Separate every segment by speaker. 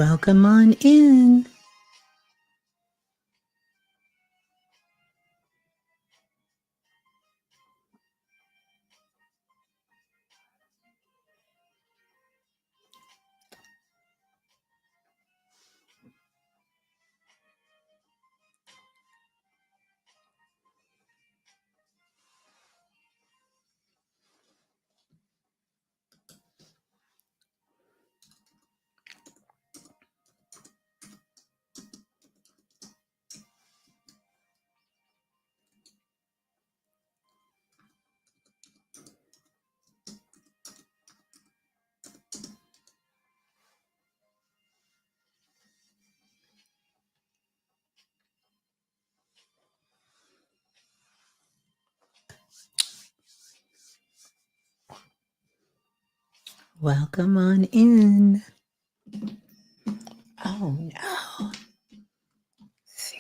Speaker 1: Welcome on in. Welcome on in. Oh no. Let's see.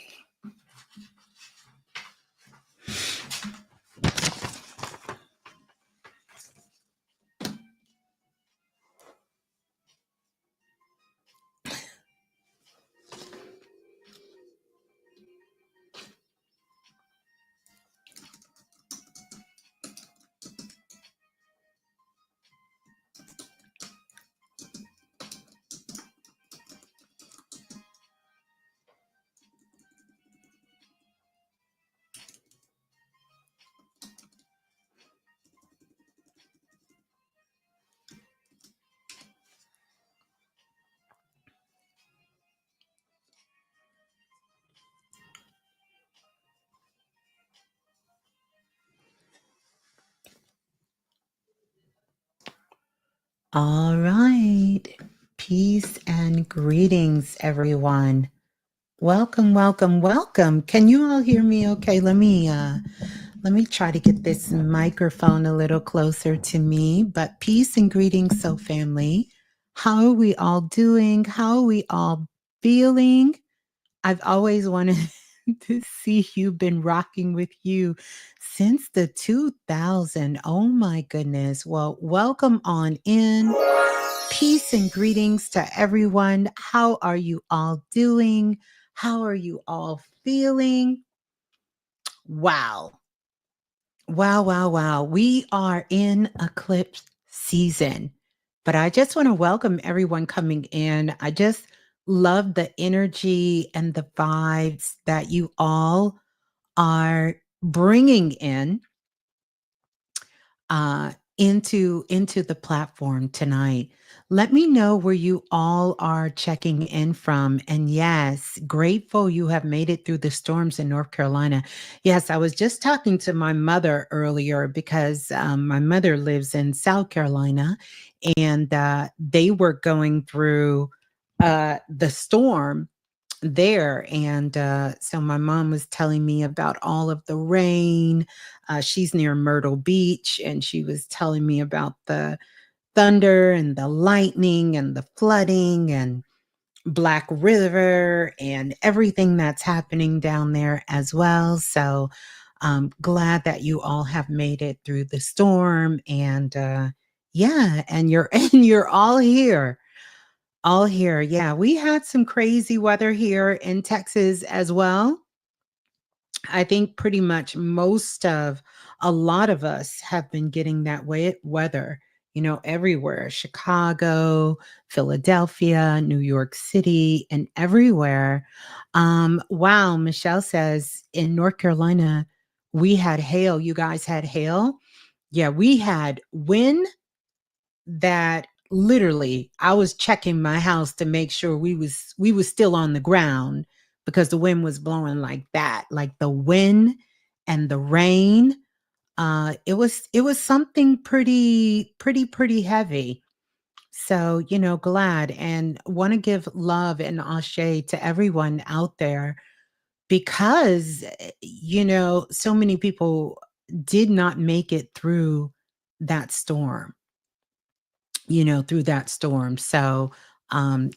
Speaker 1: All right. Peace and greetings, everyone. Welcome, welcome, welcome. Can you all hear me okay? Let me try to get this microphone a little closer to me. But peace and greetings, so family. How are we all doing? How are we all feeling? I've always wanted to see you, been rocking with you since the 2000. Oh my goodness. Well, welcome on in. Peace and greetings to everyone. How are you all doing? How are you all feeling? Wow. Wow, wow, wow. We are in eclipse season, but I just want to welcome everyone coming in. I just love the energy and the vibes that you all are bringing in into the platform tonight. Let me know where you all are checking in from. And yes, grateful you have made it through the storms in North Carolina. Yes, I was just talking to my mother earlier because my mother lives in South Carolina, and they were going through the storm there. And so my mom was telling me about all of the rain. She's near Myrtle Beach, and she was telling me about the thunder and the lightning and the flooding and Black River and everything that's happening down there as well. So I'm glad that you all have made it through the storm. And yeah, and you're and you're all here. All here. Yeah, we had some crazy weather here in Texas as well. I think pretty much a lot of us have been getting that weather, everywhere. Chicago, Philadelphia, New York City, and everywhere. Wow, Michelle says in North Carolina, we had hail. You guys had hail? Yeah, we had wind that literally I was checking my house to make sure we was still on the ground because the wind was blowing like that, like the wind and the rain. It was something pretty heavy. So, glad and want to give love and ashe to everyone out there because so many people did not make it through that storm, through that storm. So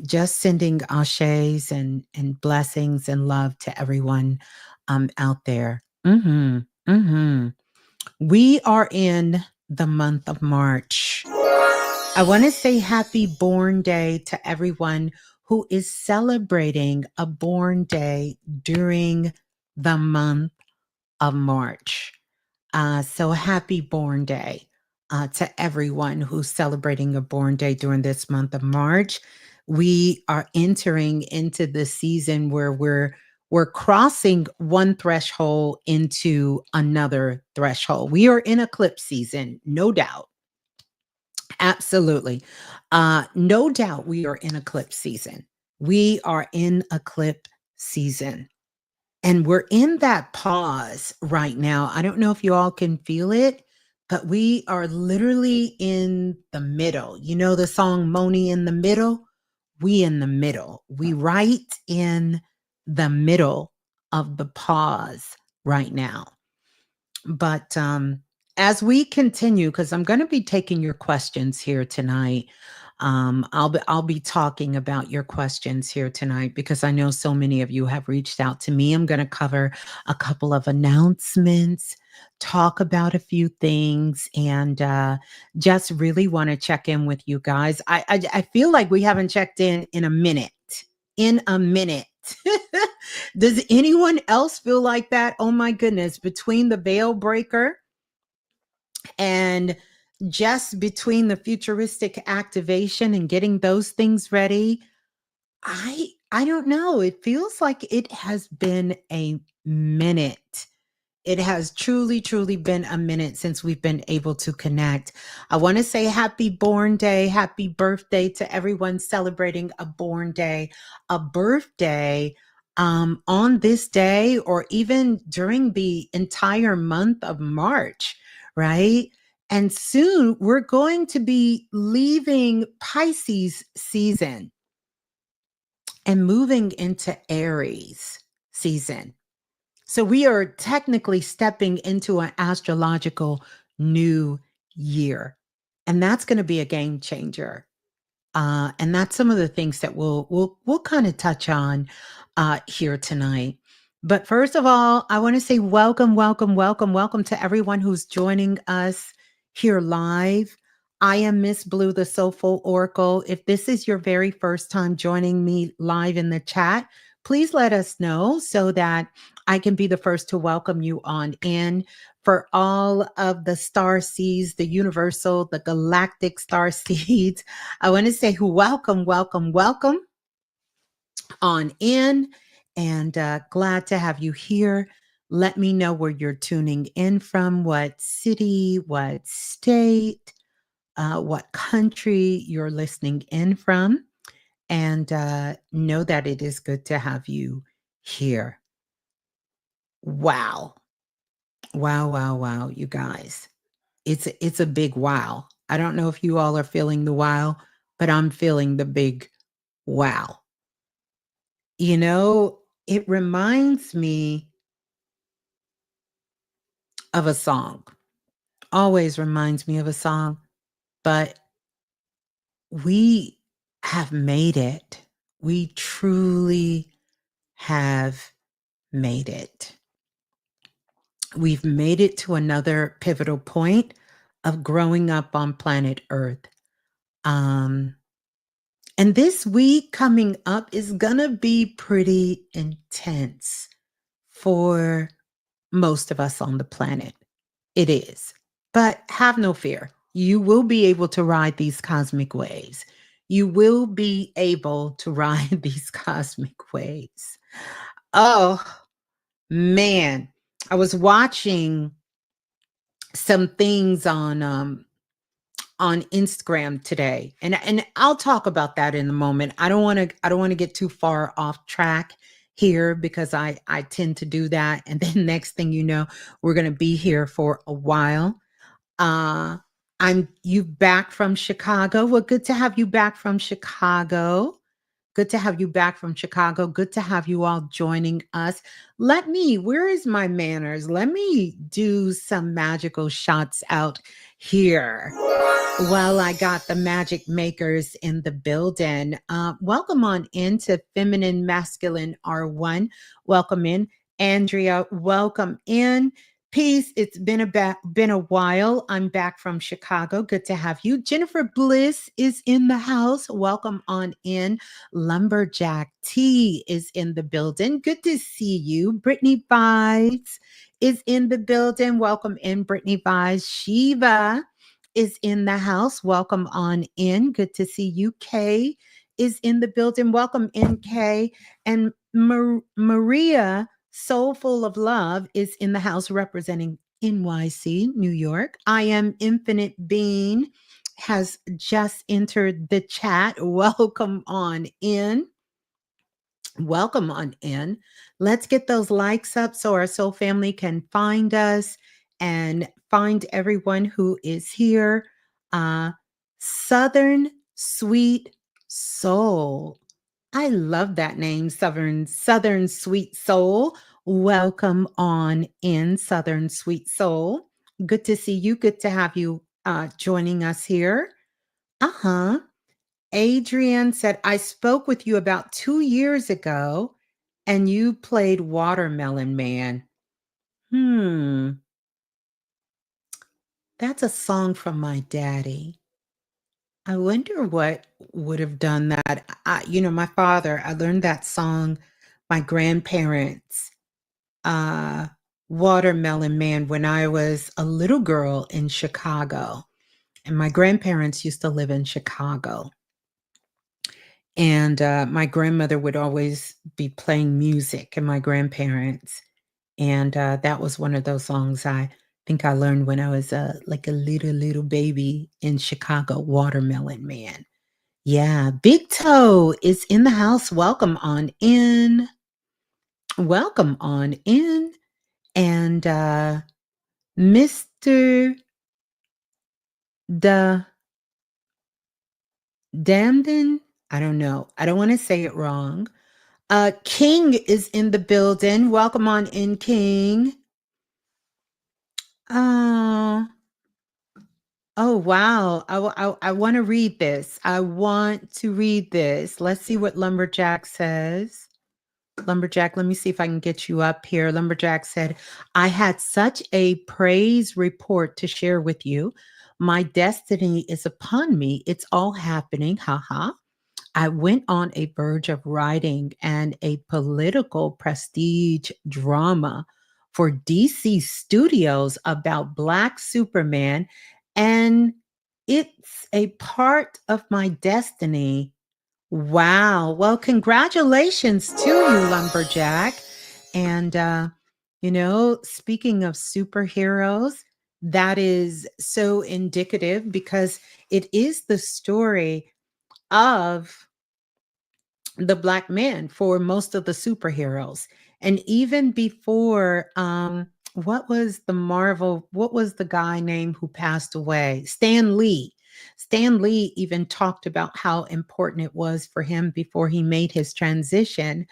Speaker 1: just sending ashes and blessings and love to everyone out there. We are in the month of March. I want to say happy born day to everyone who is celebrating a born day during the month of March. So happy born day to everyone who's celebrating a born day during this month of March. We are entering into the season where we're crossing one threshold into another threshold. We are in eclipse season, no doubt. Absolutely. No doubt we are in eclipse season. We are in eclipse season. And we're in that pause right now. I don't know if you all can feel it, but we are literally in the middle. You know the song Moni in the Middle? We in the middle. We right in the middle of the pause right now. But as we continue, because I'm going to be taking your questions here tonight. I'll be talking about your questions here tonight because I know so many of you have reached out to me. I'm going to cover a couple of announcements, talk about a few things, and just really want to check in with you guys. I feel like we haven't checked in a minute. In a minute. Does anyone else feel like that? Oh my goodness, between the veil breaker and just between the futuristic activation and getting those things ready, I don't know. It feels like it has been a minute. It has truly, truly been a minute since we've been able to connect. I want to say happy born day, happy birthday to everyone celebrating a born day, a birthday on this day, or even during the entire month of March, right? And soon we're going to be leaving Pisces season and moving into Aries season. So we are technically stepping into an astrological new year. And that's going to be a game changer. And that's some of the things that we'll kind of touch on here tonight. But first of all, I want to say welcome, welcome, welcome, welcome to everyone who's joining us here live. I am Ms.Blue, the Soulful Oracle. If this is your very first time joining me live in the chat, please let us know so that I can be the first to welcome you on in. For all of the star seeds, the universal, the galactic star seeds, I want to say welcome, welcome, welcome on in, and glad to have you here. Let me know where you're tuning in from, what city, what state, what country you're listening in from, and know that it is good to have you here. Wow. Wow, wow, wow, you guys. It's a big wow. I don't know if you all are feeling the wow, but I'm feeling the big wow. You know, it reminds me of a song. Always reminds me of a song, but we have made it. We truly have made it. We've made it to another pivotal point of growing up on planet Earth. Um, And this week coming up is going to be pretty intense for most of us on the planet. It is. But have no fear. You will be able to ride these cosmic waves. You will be able to ride these cosmic waves. Oh, man. I was watching some things on Instagram today. And I'll talk about that in a moment. I don't want to get too far off track here because I tend to do that. And then next thing you know, we're going to be here for a while. Uh I'm you back from Chicago. Well, good to have you back from Chicago. Good to have you back from Chicago. Good to have you all joining us. Where is my manners? Let me do some magical shots out here. Well, I got the magic makers in the building. Welcome on into Feminine Masculine R1. Welcome in. Andrea, welcome in. Peace. It's been a while. I'm back from Chicago. Good to have you. Jennifer Bliss is in the house. Welcome on in. Lumberjack T is in the building. Good to see you. Brittany Vise is in the building. Welcome in, Brittany Vise. Shiva is in the house. Welcome on in. Good to see you. Kay is in the building. Welcome in, Kay. And Maria Soulful of Love is in the house representing NYC, New York. I am Infinite Being has just entered the chat. Welcome on in. Welcome on in. Let's get those likes up so our soul family can find us and find everyone who is here. Southern Sweet Soul. I love that name, Southern Sweet Soul. Welcome on in, Southern Sweet Soul. Good to see you. Good to have you joining us here. Uh-huh. Adrian said, I spoke with you about 2 years ago and you played Watermelon Man. That's a song from my daddy. I wonder what would have done that. My father, I learned that song, my grandparents, uh, Watermelon Man, when I was a little girl in Chicago. And my grandparents used to live in Chicago. And my grandmother would always be playing music, and my grandparents. And that was one of those songs I think I learned when I was like a little baby in Chicago, Watermelon Man. Yeah, Big Toe is in the house. Welcome on in. Welcome on in. And Mr. The Damden, I don't know. I don't want to say it wrong. King is in the building. Welcome on in, King. Uh, oh, wow. I want to read this. I want to read this. Let's see what Lumberjack says. Lumberjack, let me see if I can get you up here. Lumberjack said, I had such a praise report to share with you. My destiny is upon me. It's all happening. Haha. I went on a verge of writing and a political prestige drama for DC Studios about Black Superman, and it's a part of my destiny. Wow. Well, congratulations to you, Lumberjack. And, speaking of superheroes, that is so indicative because it is the story of the Black man for most of the superheroes. And even before, what was the guy name who passed away? Stan Lee. Stan Lee even talked about how important it was for him before he made his transition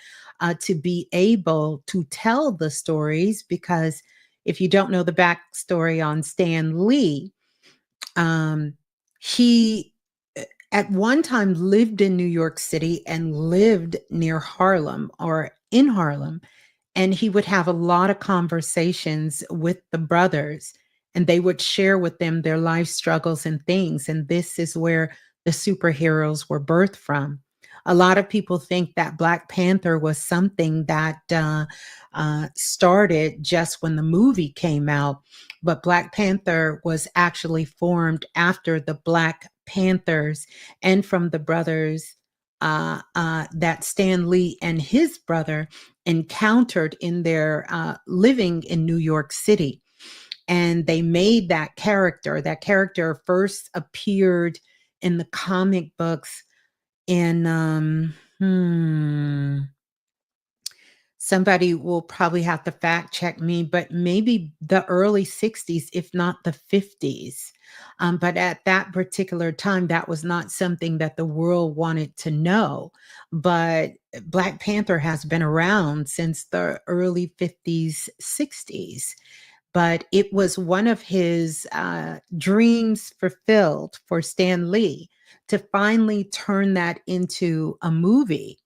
Speaker 1: to be able to tell the stories. Because if you don't know the backstory on Stan Lee, um, he at one time lived in New York City and lived near Harlem or in Harlem. And he would have a lot of conversations with the brothers, and they would share with them their life struggles and things. And this is where the superheroes were birthed from. A lot of people think that Black Panther was something that started just when the movie came out, but Black Panther was actually formed after the Black Panthers and from the brothers that Stan Lee and his brother encountered in their living in New York City. And they made that character. That character first appeared in the comic books in, somebody will probably have to fact check me, but maybe the early 60s, if not the 50s. But at that particular time, that was not something that the world wanted to know. But Black Panther has been around since the early 50s, 60s. But it was one of his dreams fulfilled for Stan Lee to finally turn that into a movie.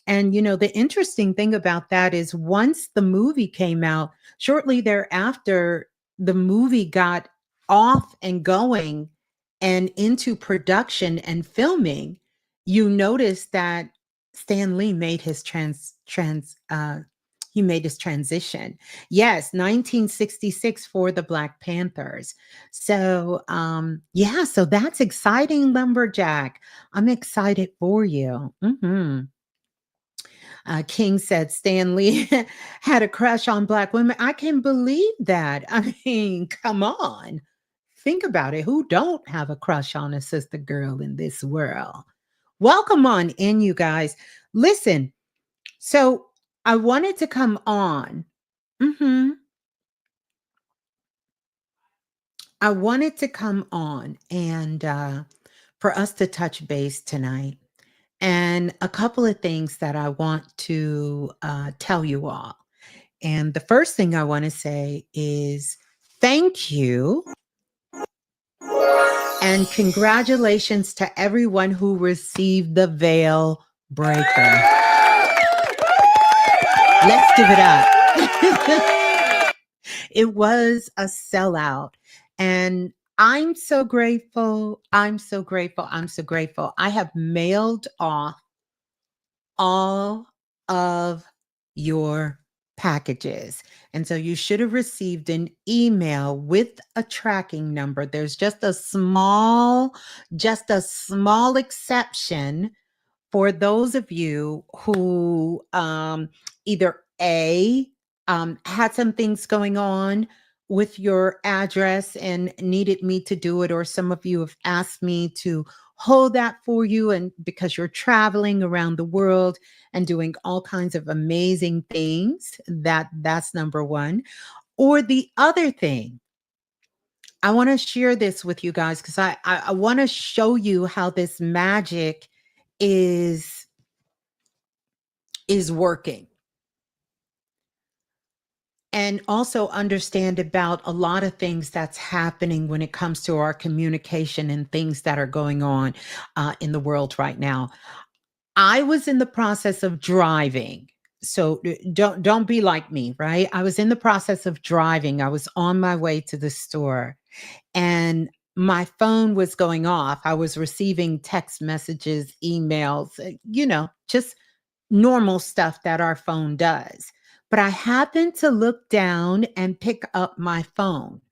Speaker 1: And, the interesting thing about that is once the movie came out, shortly thereafter, the movie got off and going and into production and filming, you notice that Stan Lee made his he made his transition. Yes, 1966 for the Black Panthers. So, yeah, so that's exciting, Lumberjack. I'm excited for you. King said Stanley had a crush on Black women. I can believe that. I mean, come on. Think about it. Who don't have a crush on a sister girl in this world? Welcome on in, you guys. Listen, so I wanted to come on. Mhm. I wanted to come on and for us to touch base tonight. And a couple of things that I want to tell you all. And the first thing I want to say is thank you and congratulations to everyone who received the veil breaker. Let's give it up. It was a sellout. And I'm so grateful. I'm so grateful. I'm so grateful. I have mailed off all of your packages. And so you should have received an email with a tracking number. There's just a small exception for those of you who either had some things going on with your address and needed me to do it, or some of you have asked me to hold that for you, and because you're traveling around the world and doing all kinds of amazing things, that's number one. Or the other thing, I want to share this with you guys because I want to show you how this magic is working, and also understand about a lot of things that's happening when it comes to our communication and things that are going on in the world right now. I was in the process of driving. So don't be like me, right? I was in the process of driving. I was on my way to the store and my phone was going off. I was receiving text messages, emails, just normal stuff that our phone does. But I happened to look down and pick up my phone,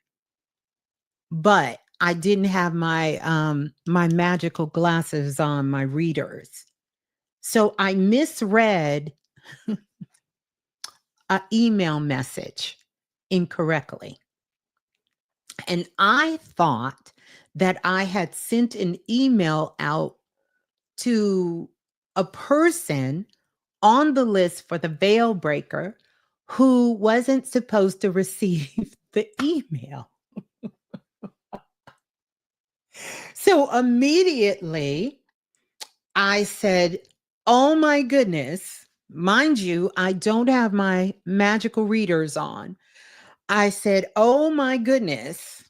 Speaker 1: but I didn't have my magical glasses on, my readers. So I misread an email message incorrectly. And I thought that I had sent an email out to a person on the list for the veil breaker who wasn't supposed to receive the email. So immediately I said, oh my goodness, mind you, I don't have my magical readers on. I said, oh my goodness,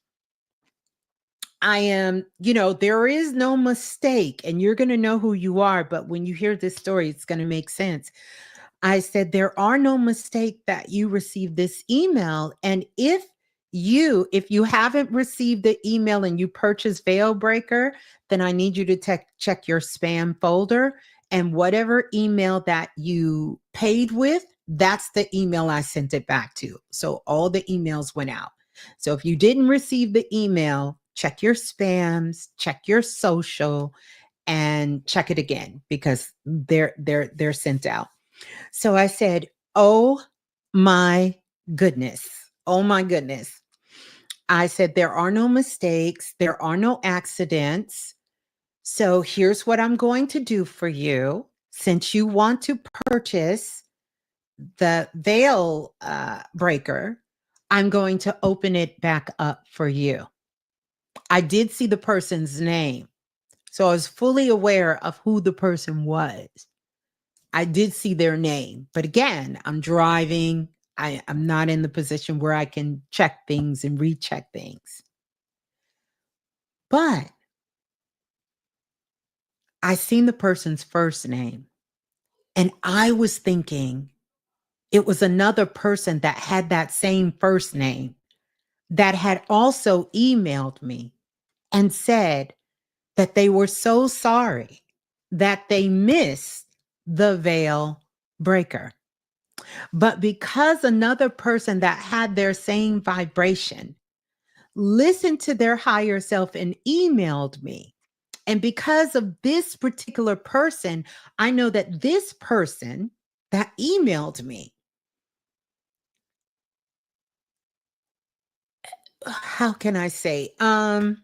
Speaker 1: I am, there is no mistake, and you're going to know who you are. But when you hear this story, it's going to make sense. I said, there are no mistake that you received this email. And if you haven't received the email and you purchase Veilbreaker, then I need you to check your spam folder. And whatever email that you paid with, that's the email I sent it back to. So all the emails went out. So if you didn't receive the email, check your spams, check your social, and check it again because they're sent out. So I said, oh my goodness. Oh my goodness. I said, there are no mistakes. There are no accidents. So here's what I'm going to do for you. Since you want to purchase the veil breaker, I'm going to open it back up for you. I did see the person's name. So I was fully aware of who the person was. I did see their name, but again, I'm driving. I'm not in the position where I can check things and recheck things. But I seen the person's first name And I was thinking it was another person that had that same first name that had also emailed me and said that they were so sorry that they missed the veil breaker. But because another person that had their same vibration listened to their higher self and emailed me, and because of this particular person, I know that this person that emailed me, how can I say? I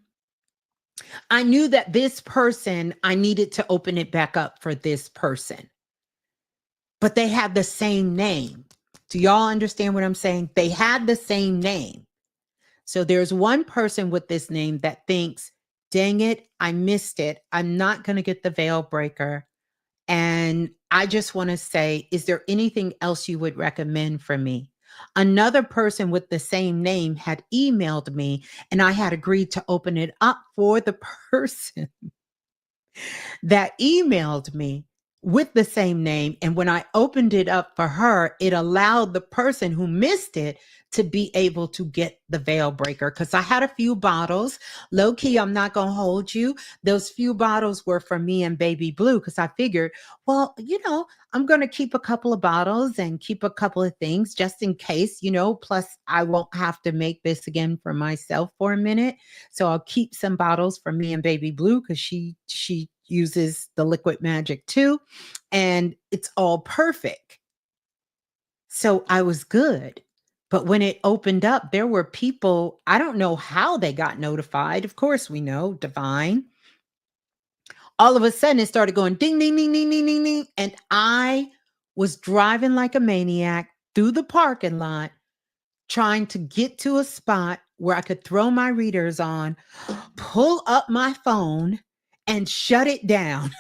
Speaker 1: knew that this person, I needed to open it back up for this person, but they had the same name. Do y'all understand what I'm saying? They had the same name. So there's one person with this name that thinks, dang it, I missed it. I'm not going to get the veil breaker. And I just want to say, is there anything else you would recommend for me? Another person with the same name had emailed me, and I had agreed to open it up for the person that emailed me with the same name. And when I opened it up for her, it allowed the person who missed it to be able to get the veil breaker. Because I had a few bottles. Low key, I'm not going to hold you. Those few bottles were for me and baby Blue, because I figured, well, I'm going to keep a couple of bottles and keep a couple of things just in case, plus I won't have to make this again for myself for a minute. So I'll keep some bottles for me and baby Blue, because she uses the liquid magic too, and it's all perfect. So I was good. But when it opened up, there were people, I don't know how they got notified. Of course, we know divine. All of a sudden, it started going ding, ding, ding, ding, ding, ding, ding. And I was driving like a maniac through the parking lot, trying to get to a spot where I could throw my readers on, pull up my phone, and shut it down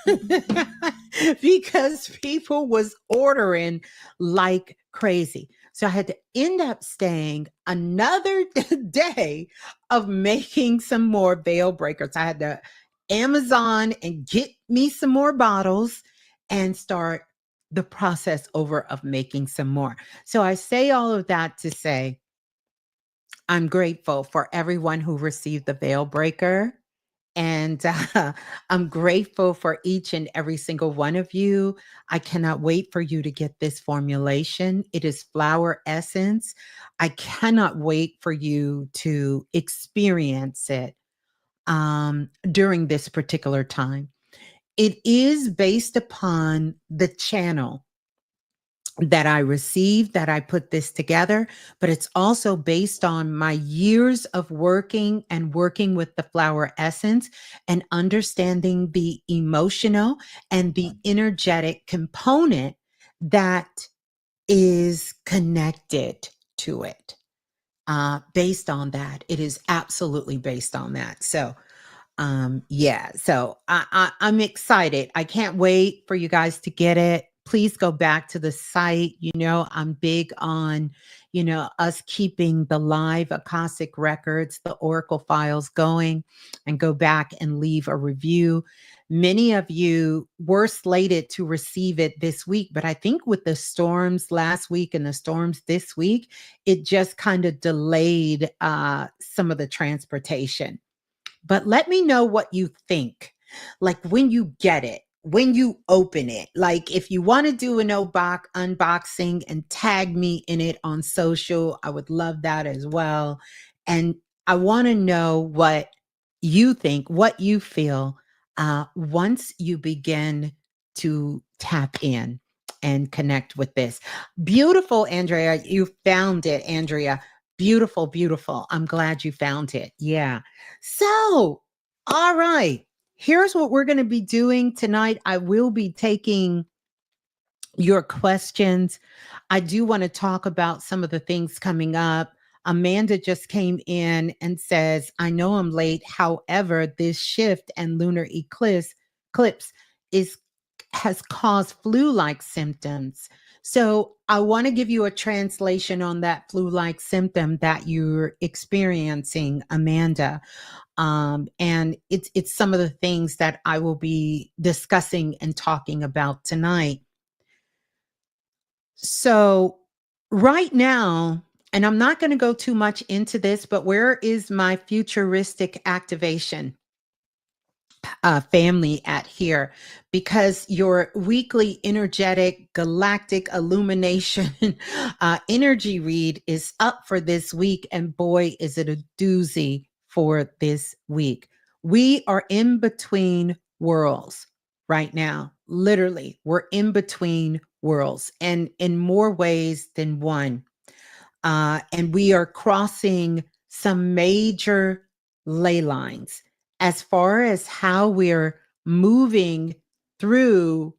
Speaker 1: because people was ordering like crazy. So I had to end up staying another day of making some more veil breakers. I had to Amazon and get me some more bottles and start the process over of making some more. So I say all of that to say I'm grateful for everyone who received the veil breaker. And I'm grateful for each and every single one of you. I cannot wait for you to get this formulation. It is flower essence. I cannot wait for you to experience it during this particular time. It is based upon the channel that I received, that I put this together, but it's also based on my years of working with the flower essence and understanding the emotional and the energetic component that is connected to it. Based on that, it is absolutely based on that. So yeah, so I'm excited. I can't wait for you guys to get it. Please go back to the site. I'm big on us keeping the live Akashic records, the oracle files going, and go back and leave a review. Many of you were slated to receive it this week, but I think with the storms last week and the storms this week, it just kind of delayed some of the transportation. But let me know what you think. Like when you get it, when you open it, like if you want to do an unboxing and tag me in it on social, I would love that as well. And I want to know what you think, what you feel once you begin to tap in and connect with this. Beautiful, Andrea. You found it, Andrea. Beautiful, beautiful. I'm glad you found it. Yeah. So, all right. Here's what we're going to be doing tonight. I will be taking your questions. I do want to talk about some of the things coming up. Amanda just came in and says, I know I'm late. However, this shift and lunar eclipse is has caused flu-like symptoms. So I want to give you a translation on that flu-like symptom that you're experiencing, Amanda. And it's some of the things that I will be discussing and talking about tonight. So, right now, and I'm not going to go too much into this, but where is my futuristic activation family at here? Because your weekly energetic galactic illumination energy read is up for this week. And boy, is it a doozy for this week. We are in between worlds right now. Literally, we're in between worlds and in more ways than one. And we are crossing some major ley lines as far as how we're moving through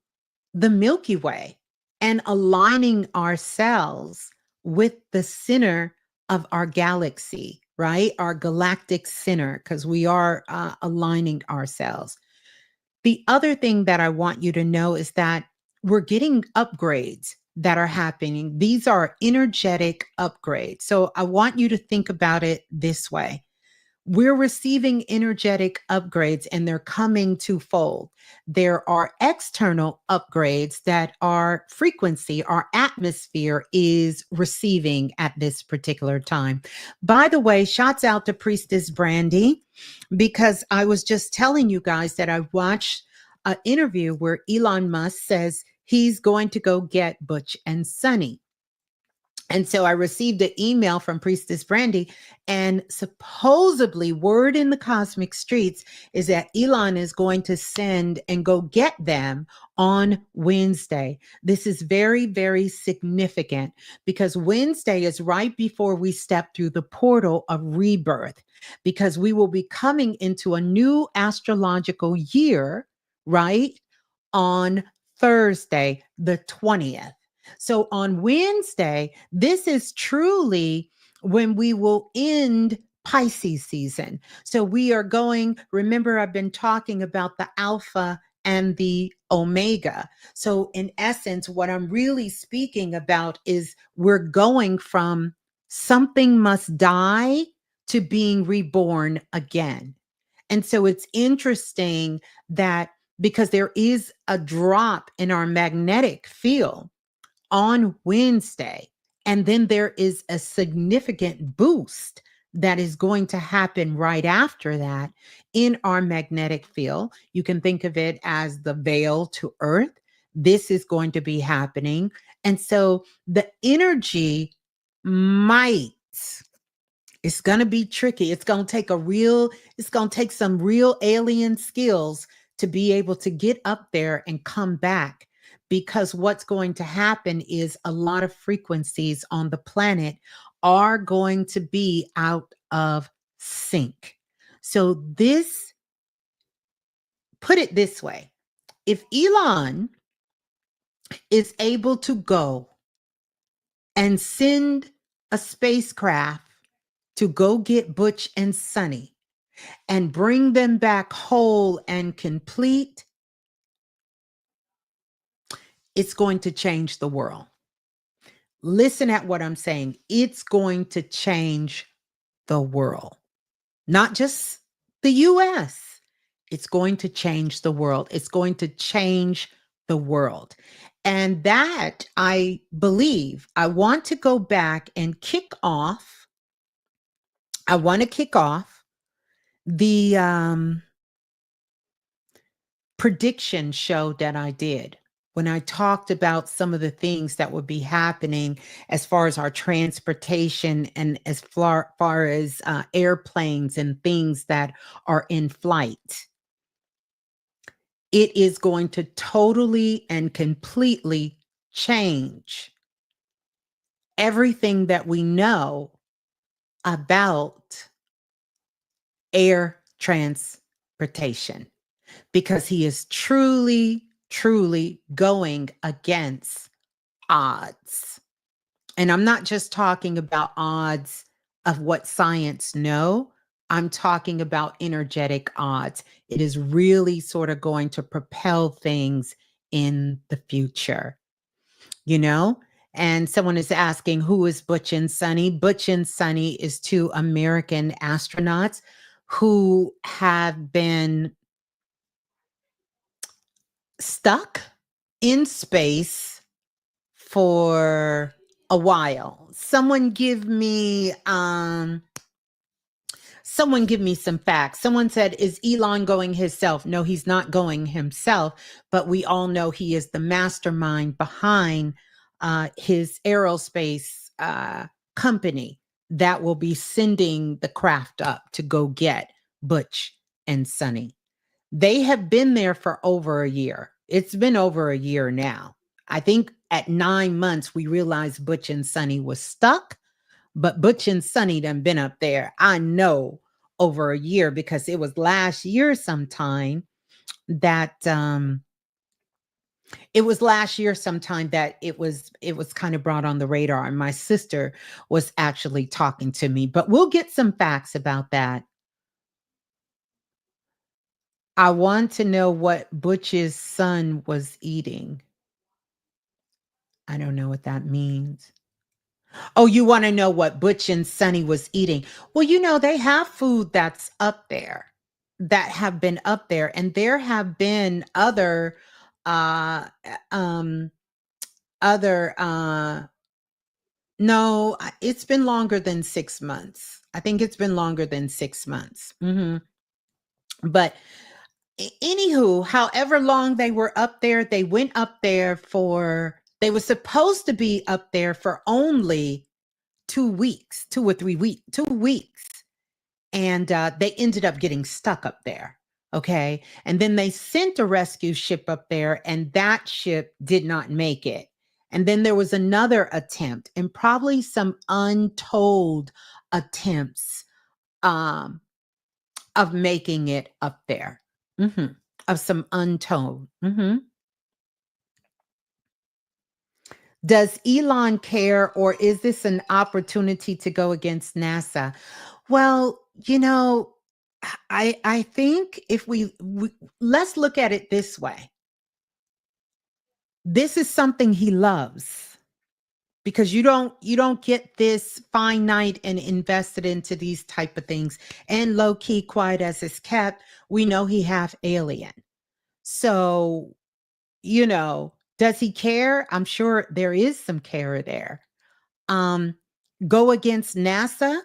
Speaker 1: the Milky Way and aligning ourselves with the center of our galaxy, right? Our galactic center, because we are aligning ourselves. The other thing that I want you to know is that we're getting upgrades that are happening. These are energetic upgrades. So I want you to think about it this way. We're receiving energetic upgrades and they're coming twofold. There are external upgrades that our frequency, our atmosphere is receiving at this particular time. By the way, shouts out to Priestess Brandy, because I was just telling you guys that I watched an interview where Elon Musk says he's going to go get Butch and Sunny. And so I received an email from Priestess Brandy, and supposedly, word in the cosmic streets is that Elon is going to send and go get them on Wednesday. This is very, very significant because Wednesday is right before we step through the portal of rebirth, because we will be coming into a new astrological year, right? On Thursday, the 20th. So on Wednesday, this is truly when we will end Pisces season. So we are going, remember, I've been talking about the alpha and the omega. So in essence, what I'm really speaking about is we're going from something must die to being reborn again. And so it's interesting that because there is a drop in our magnetic field on Wednesday. And then there is a significant boost that is going to happen right after that in our magnetic field. You can think of it as the veil to earth. This is going to be happening. And so the energy might, it's going to be tricky. It's going to take some real alien skills to be able to get up there and come back, because what's going to happen is a lot of frequencies on the planet are going to be out of sync. So put it this way, if Elon is able to go and send a spacecraft to go get Butch and Sunny and bring them back whole and complete, it's going to change the world. Listen at what I'm saying. It's going to change the world, not just the US. It's going to change the world. It's going to change the world. And that, I believe, I want to go back and I want to kick off the prediction show that I did when I talked about some of the things that would be happening as far as our transportation and as far as airplanes and things that are in flight. It is going to totally and completely change everything that we know about air transportation, because he is truly, truly going against odds. And I'm not just talking about odds of what science know. I'm talking about energetic odds. It is really sort of going to propel things in the future, you know? And someone is asking, who is Butch and Sunny? Butch and Sunny is two American astronauts who have been stuck in space for a while. Someone give me some facts. Someone said, is Elon going himself? No, he's not going himself, but we all know he is the mastermind behind his aerospace company that will be sending the craft up to go get Butch and Sonny. They have been there for over a year. It's been over a year now. I think at 9 months, we realized Butch and Sonny was stuck, but Butch and Sonny done been up there. I know over a year because it was last year sometime that it was kind of brought on the radar, and my sister was actually talking to me, but we'll get some facts about that. I want to know what Butch's son was eating. I don't know what that means. Oh, you want to know what Butch and Sonny was eating? Well, they have food that's up there, that have been up there, and there have been uh um other no, it's been longer than 6 months. I think it's been longer than 6 months. But anywho, however long they were up there, they went up there they were supposed to be up there for only 2 weeks, 2 or 3 weeks, 2 weeks. And they ended up getting stuck up there. Okay. And then they sent a rescue ship up there, and that ship did not make it. And then there was another attempt, and probably some untold attempts um, of making it up there. Of some untold. Does Elon care, or is this an opportunity to go against NASA? Well, I think if we let's look at it this way. This is something he loves, because you don't get this finite and invested into these type of things, and low key, quiet as it's kept. We know he half alien. So, does he care? I'm sure there is some care there. Go against NASA.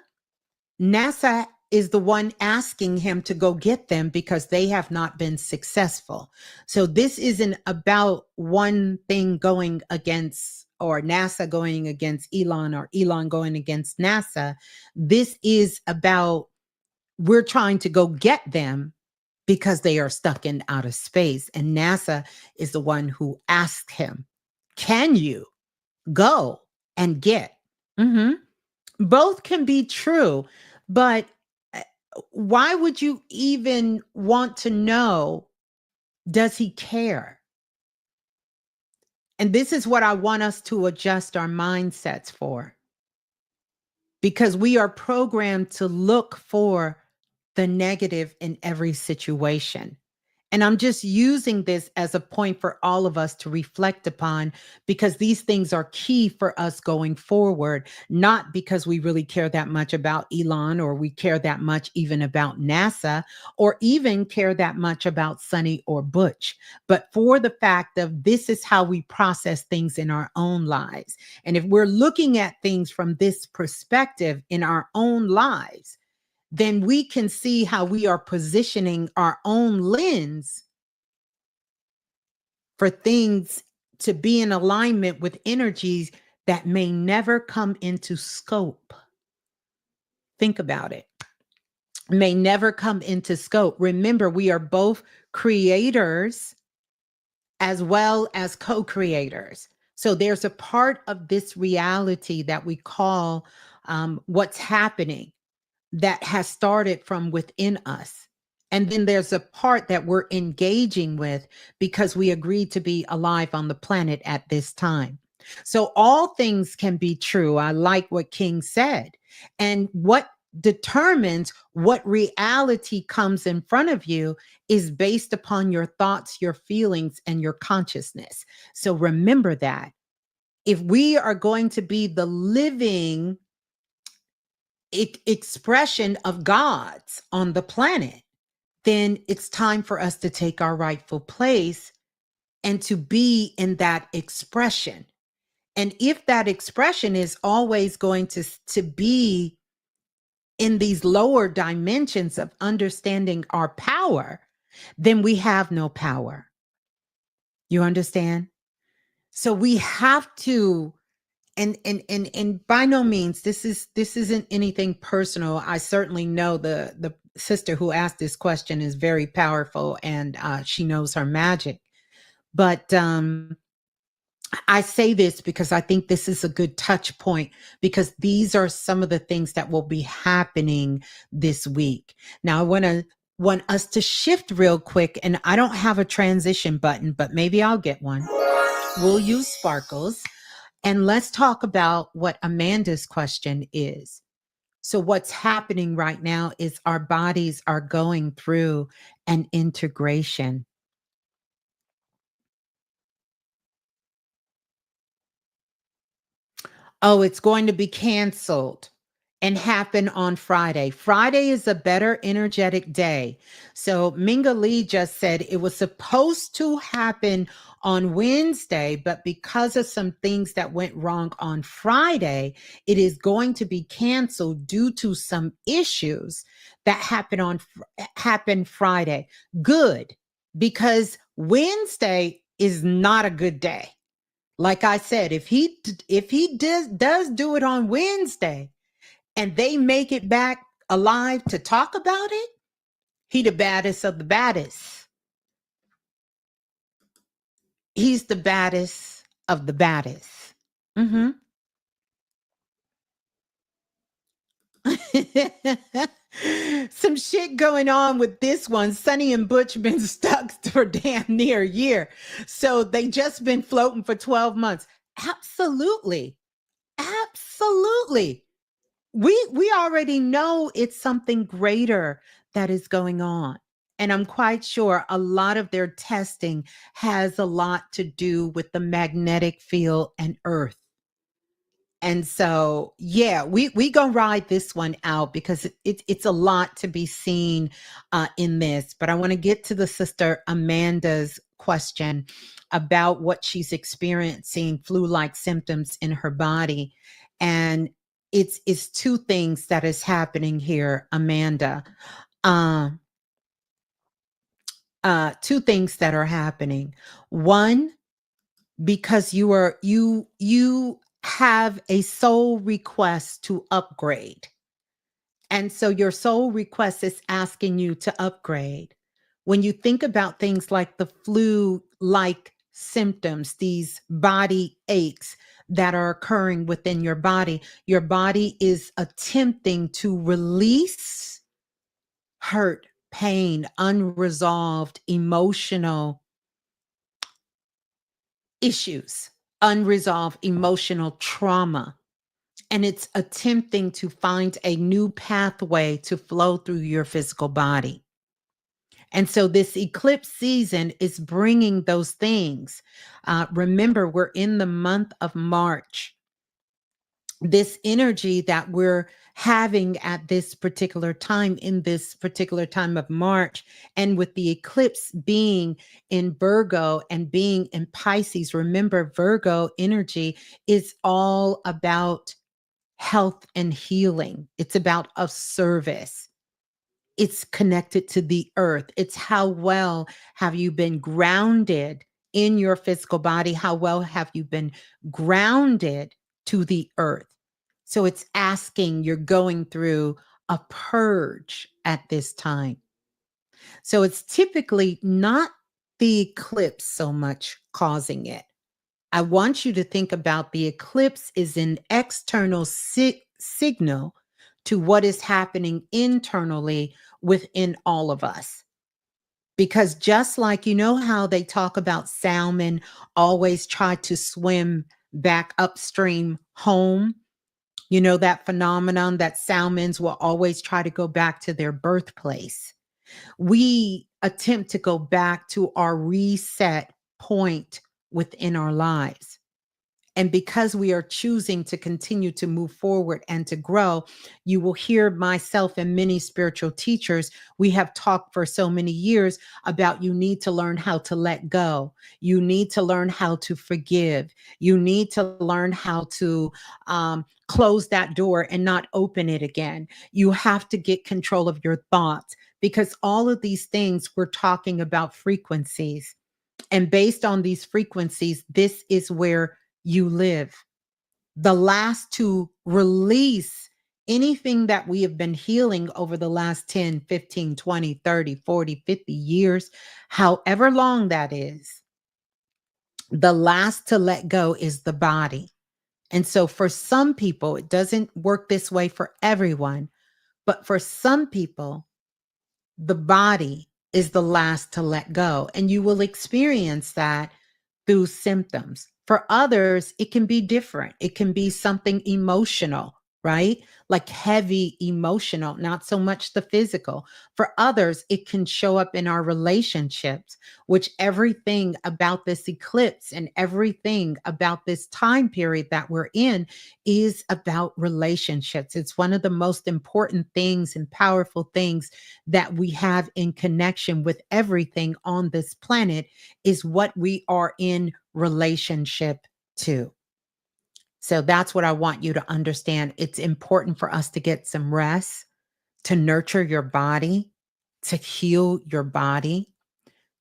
Speaker 1: NASA is the one asking him to go get them because they have not been successful. So this isn't about one thing going against, or NASA going against Elon, or Elon going against NASA. This is about, we're trying to go get them because they are stuck in outer space. And NASA is the one who asked him, can you go and get? Both can be true, but why would you even want to know? Does he care? And this is what I want us to adjust our mindsets for, because we are programmed to look for the negative in every situation. And I'm just using this as a point for all of us to reflect upon, because these things are key for us going forward, not because we really care that much about Elon, or we care that much even about NASA, or even care that much about Sonny or Butch, but for the fact of, this is how we process things in our own lives. And if we're looking at things from this perspective in our own lives, then we can see how we are positioning our own lens for things to be in alignment with energies that may never come into scope. Think about it. May never come into scope. Remember, we are both creators as well as co-creators. So there's a part of this reality that we call what's happening, that has started from within us. And then there's a part that we're engaging with because we agreed to be alive on the planet at this time. So all things can be true. I like what King said. And what determines what reality comes in front of you is based upon your thoughts, your feelings, and your consciousness. So remember that. If we are going to be the living expression of gods on the planet, then it's time for us to take our rightful place and to be in that expression. And if that expression is always going to be in these lower dimensions of understanding our power, then we have no power. You understand? So we have to, and by no means this isn't anything personal. I certainly know the sister who asked this question is very powerful, and she knows her magic. But I say this because I think this is a good touch point, because these are some of the things that will be happening this week. Now, I want us to shift real quick, and I don't have a transition button, but maybe I'll get one. We'll use sparkles, and let's talk about what Amanda's question is. So, what's happening right now is our bodies are going through an integration. Oh, it's going to be canceled and happen on Friday. Friday is a better energetic day. So Minga Lee just said it was supposed to happen on Wednesday, but because of some things that went wrong on Friday, it is going to be canceled due to some issues that happened Friday. Good, because Wednesday is not a good day. Like I said, if he does do it on Wednesday and they make it back alive to talk about it, he the baddest of the baddest. He's the baddest of the baddest. Hmm. Some shit going on with this one. Sonny and Butch been stuck for damn near a year. So they just been floating for 12 months. Absolutely. Absolutely. We already know it's something greater that is going on. And I'm quite sure a lot of their testing has a lot to do with the magnetic field and earth. And so, yeah, we gonna ride this one out because it's a lot to be seen in this. But I want to get to the sister Amanda's question about what she's experiencing flu-like symptoms in her body, and it's two things that is happening here, Amanda. Uh, Two things that are happening. One, because you have a soul request to upgrade, and so your soul request is asking you to upgrade. When you think about things like the flu like symptoms, these body aches that are occurring within your body is attempting to release hurt, pain, unresolved emotional issues, unresolved emotional trauma. And it's attempting to find a new pathway to flow through your physical body. And so this eclipse season is bringing those things. Remember, we're in the month of March. This energy that we're having at this particular time, in this particular time of March, and with the eclipse being in Virgo and being in Pisces, remember, Virgo energy is all about health and healing. It's about a service. It's connected to the earth. It's how well have you been grounded in your physical body? How well have you been grounded to the earth? So it's asking, you're going through a purge at this time. So it's typically not the eclipse so much causing it. I want you to think about the eclipse is an external signal to what is happening internally within all of us. Because just like you know how they talk about salmon always try to swim back upstream home, you know that phenomenon that salmons will always try to go back to their birthplace. We attempt to go back to our reset point within our lives. And because we are choosing to continue to move forward and to grow, you will hear myself and many spiritual teachers. We have talked for so many years about you need to learn how to let go. You need to learn how to forgive. You need to learn how to close that door and not open it again. You have to get control of your thoughts because all of these things we're talking about frequencies. And based on these frequencies, this is where you live. The last to release anything that we have been healing over the last 10, 15, 20, 30, 40, 50 years, however long that is, the last to let go is the body. And so for some people, it doesn't work this way for everyone, but for some people, the body is the last to let go. And you will experience that through symptoms. For others, it can be different. It can be something emotional, right? Like heavy emotional, not so much the physical. For others, it can show up in our relationships, which everything about this eclipse and everything about this time period that we're in is about relationships. It's one of the most important things and powerful things that we have in connection with everything on this planet is what we are in relationship to. So that's what I want you to understand. It's important for us to get some rest, to nurture your body, to heal your body,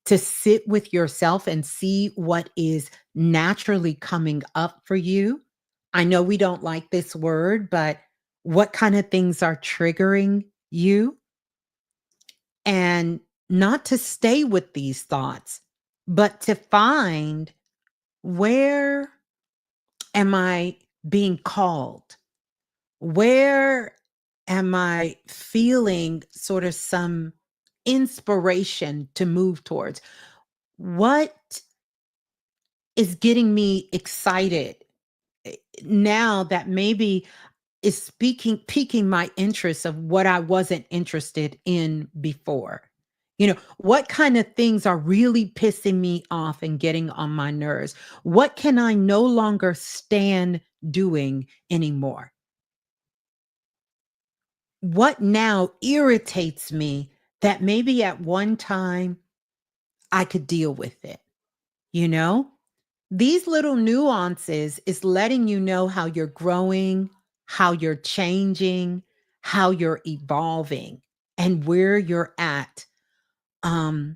Speaker 1: to sit with yourself and see what is naturally coming up for you. I know we don't like this word, but what kind of things are triggering you? And not to stay with these thoughts, but to find, where am I being called? Where am I feeling sort of some inspiration to move towards? What is getting me excited now that maybe is piquing my interest of what I wasn't interested in before? What kind of things are really pissing me off and getting on my nerves? What can I no longer stand doing anymore? What now irritates me that maybe at one time I could deal with it, you know? These little nuances is letting you know how you're growing, how you're changing, how you're evolving, and where you're at um,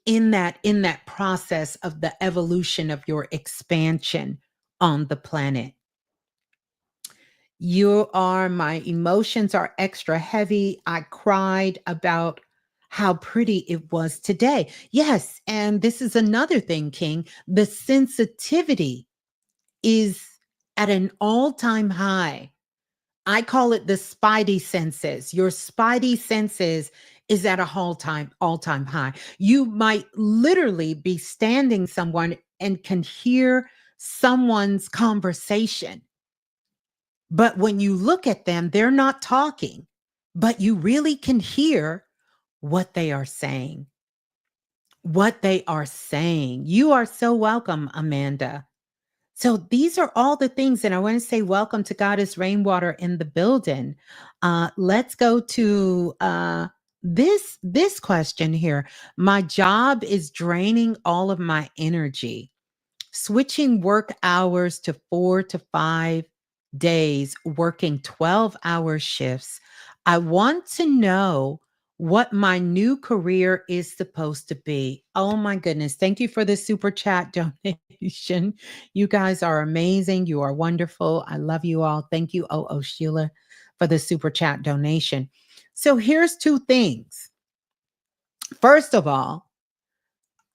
Speaker 1: in that process of the evolution of your expansion on the planet. My emotions are extra heavy. I cried about how pretty it was today. Yes, and this is another thing, King. The sensitivity is at an all-time high. I call it the spidey senses. Your spidey senses is at a all-time high. You might literally be standing someone and can hear someone's conversation. But when you look at them, they're not talking, but you really can hear what they are saying. What they are saying. You are so welcome, Amanda. So these are all the things, and I want to say welcome to Goddess Rainwater in the building. Let's go to this question here. My job is draining all of my energy. Switching work hours to 4 to 5 days, working 12-hour shifts. I want to know what my new career is supposed to be. Oh my goodness. Thank you for the super chat donation. You guys are amazing. You are wonderful. I love you all. Thank you, Sheila, for the super chat donation. So here's two things. First of all,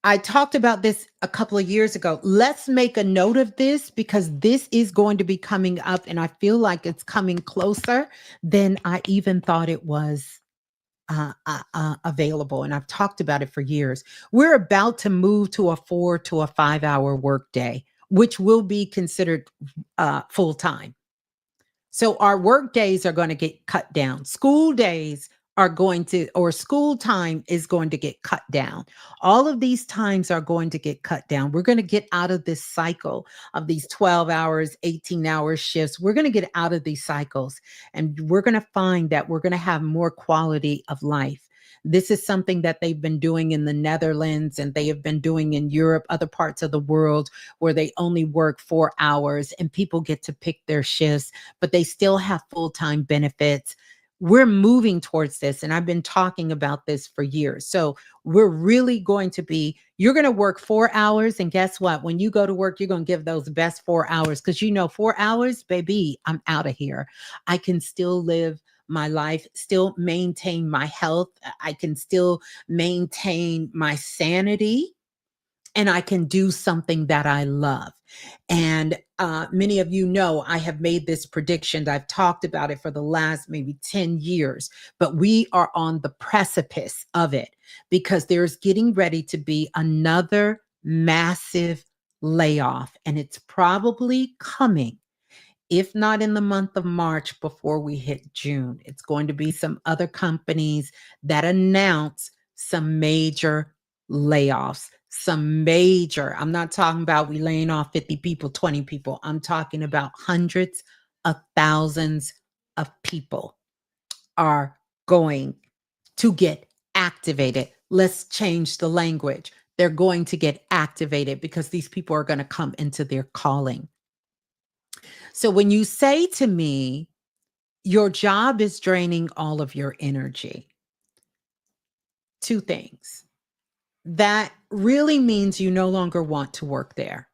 Speaker 1: I talked about this a couple of years ago. Let's make a note of this because this is going to be coming up, and I feel like it's coming closer than I even thought it was available. And I've talked about it for years. We're about to move to a 4 to 5 hour workday, which will be considered full time. So our work days are going to get cut down. School days are going to, or school time is going to get cut down. All of these times are going to get cut down. We're going to get out of this cycle of these 12 hours, 18-hour shifts. We're going to get out of these cycles, and we're going to find that we're going to have more quality of life. This is something that they've been doing in the Netherlands, and they have been doing in Europe, other parts of the world, where they only work 4 hours and people get to pick their shifts, but they still have full-time benefits. We're moving towards this, and I've been talking about this for years. So we're really going to be, you're going to work 4 hours, and guess what? When you go to work, you're going to give those best 4 hours, because 4 hours, baby, I'm out of here. I can still live my life, still maintain my health. I can still maintain my sanity, and I can do something that I love. And many of you know I have made this prediction. I've talked about it for the last maybe 10 years, but we are on the precipice of it, because there's getting ready to be another massive layoff, and it's probably coming, if not in the month of March, before we hit June. It's going to be some other companies that announce some major layoffs, some major, I'm not talking about we laying off 50 people, 20 people. I'm talking about hundreds of thousands of people are going to get activated. Let's change the language. They're going to get activated, because these people are going to come into their calling. So when you say to me, your job is draining all of your energy, two things. That really means you no longer want to work there.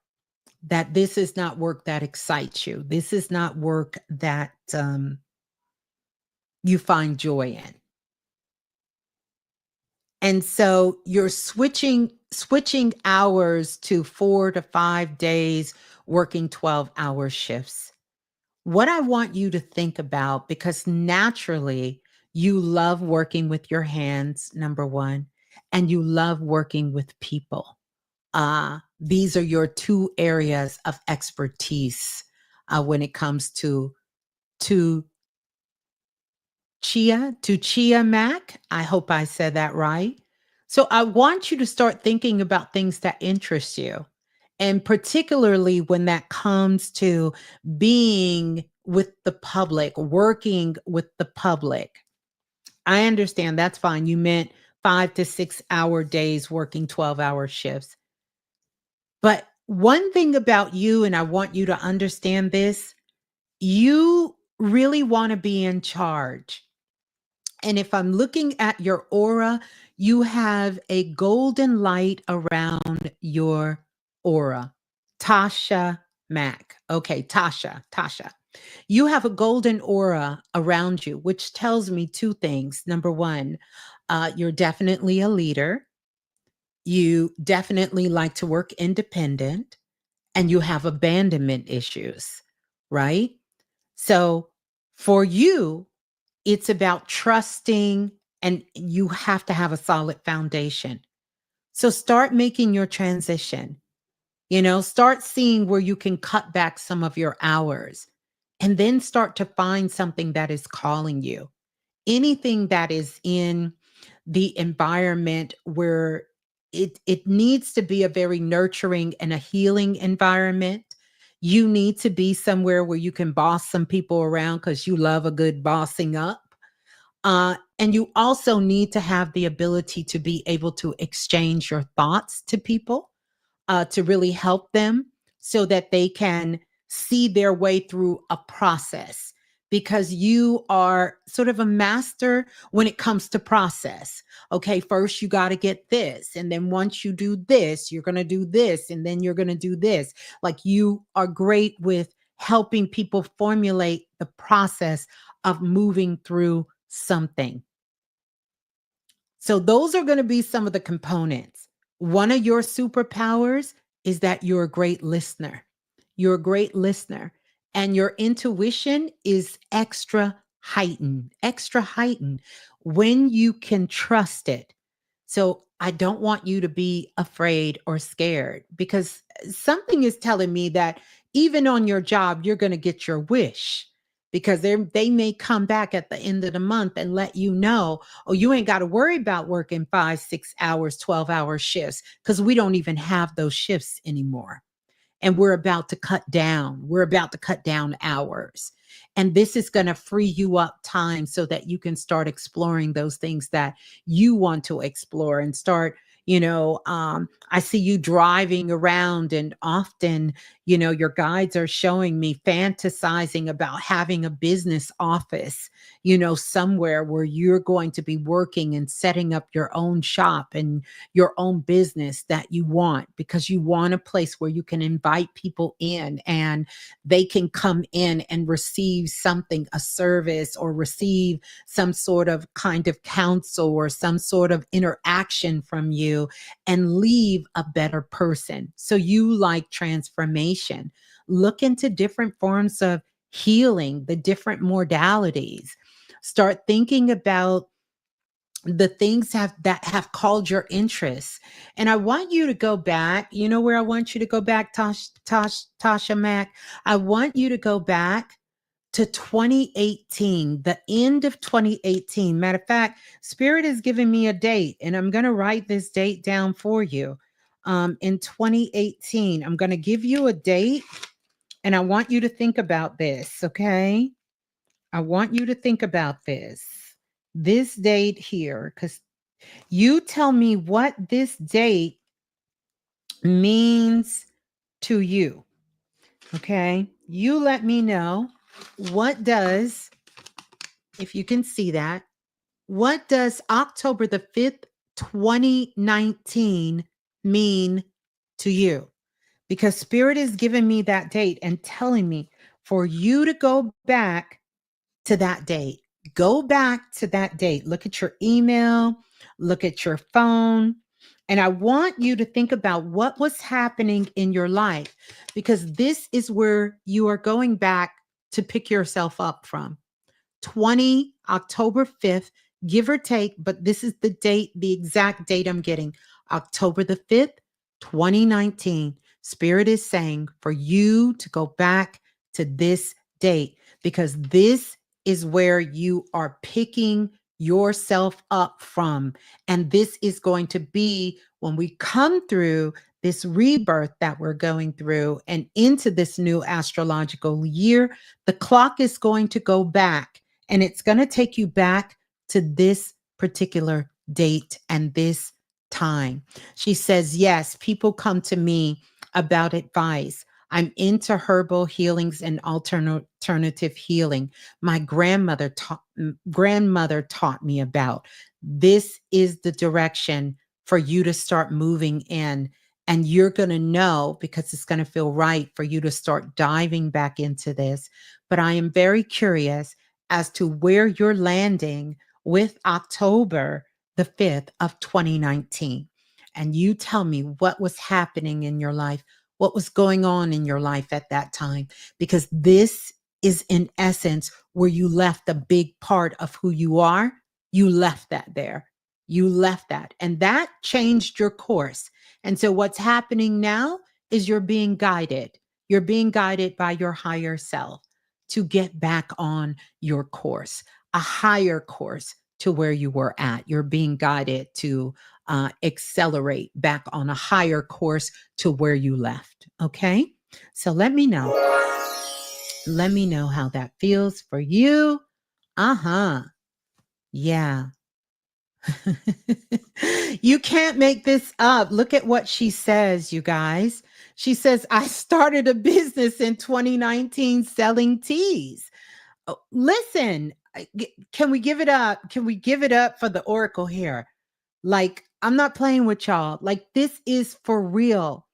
Speaker 1: That this is not work that excites you. This is not work that you find joy in. And so you're switching hours to 4 to 5 days, working 12-hour shifts. What I want you to think about, because naturally you love working with your hands, number one, and you love working with people. These are your two areas of expertise when it comes to Chia Mac. I hope I said that right. So I want you to start thinking about things that interest you. And particularly when that comes to being with the public, working with the public. I understand that's fine. You meant 5 to 6 hour days working 12-hour shifts. But one thing about you, and I want you to understand this, you really want to be in charge. And if I'm looking at your aura, you have a golden light around your aura. Tasha Mack. Okay, Tasha. You have a golden aura around you, which tells me two things. Number one, you're definitely a leader. You definitely like to work independent, and you have abandonment issues, right? So for you, it's about trusting, and you have to have a solid foundation. So start making your transition. Start seeing where you can cut back some of your hours, and then start to find something that is calling you. Anything that is in the environment where it needs to be a very nurturing and a healing environment. You need to be somewhere where you can boss some people around, because you love a good bossing up. And you also need to have the ability to be able to exchange your thoughts to people, to really help them, so that they can see their way through a process, because you are sort of a master when it comes to process. Okay, first you got to get this. And then once you do this, you're going to do this. And then you're going to do this. Like, you are great with helping people formulate the process of moving through something. So those are going to be some of the components. One of your superpowers is that you're a great listener. You're a great listener, and your intuition is extra heightened when you can trust it. So I don't want you to be afraid or scared, because something is telling me that even on your job, you're going to get your wish. because they may come back at the end of the month and let you know, oh, you ain't got to worry about working 5, 6 hours, 12-hour shifts, because we don't even have those shifts anymore. And we're about to cut down. We're about to cut down hours. And this is going to free you up time so that you can start exploring those things that you want to explore and start. I see you driving around, and often, your guides are showing me fantasizing about having a business office, somewhere where you're going to be working and setting up your own shop and your own business that you want, because you want a place where you can invite people in and they can come in and receive something, a service, or receive some sort of kind of counsel or some sort of interaction from you and leave a better person. So you like transformation. Look into different forms of healing, the different modalities. Start thinking about the things that have called your interest. And I want you to go back. You know where I want you to go back, Tasha Mack? I want you to go back to 2018, the end of 2018. Matter of fact, Spirit is giving me a date, and I'm going to write this date down for you. In 2018, I'm going to give you a date, and I want you to think about this, okay? I want you to think about this date here, because you tell me what this date means to you. Okay. You let me know, what does, if you can see that, what does October the 5th, 2019 mean to you? Because Spirit is giving me that date and telling me for you to go back to that date. Go back to that date. Look at your email, look at your phone. And I want you to think about what was happening in your life, because this is where you are going back to pick yourself up from. October 5th, give or take, but this is the date, the exact date I'm getting. October the 5th, 2019. Spirit is saying for you to go back to this date, because this is where you are picking yourself up from. And this is going to be when we come through this rebirth that we're going through and into this new astrological year, the clock is going to go back, and it's going to take you back to this particular date and this time. She says, yes, people come to me about advice. I'm into herbal healings and alternative healing. My grandmother taught me about. This is the direction for you to start moving in. And you're going to know, because it's going to feel right for you to start diving back into this. But I am very curious as to where you're landing with October the 5th of 2019. And you tell me what was happening in your life, what was going on in your life at that time, because this is in essence where you left a big part of who you are. You left that there. You left that, and that changed your course. And so what's happening now is you're being guided. You're being guided by your higher self to get back on your course, a higher course to where you were at. You're being guided to accelerate back on a higher course to where you left. Okay. So let me know. Let me know how that feels for you. Uh-huh. Yeah. You can't make this up. Look at what she says, you guys. She says, I started a business in 2019 selling teas. Oh, listen, can we give it up? Can we give it up for the oracle here? Like, I'm not playing with y'all. Like, this is for real.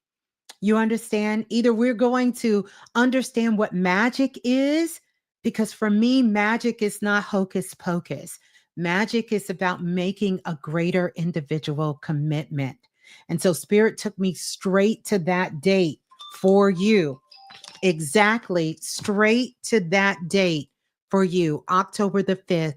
Speaker 1: You understand? Either we're going to understand what magic is, because for me, magic is not hocus pocus. Magic is about making a greater individual commitment. And so Spirit took me straight to that date for you. Exactly, straight to that date for you, October the 5th,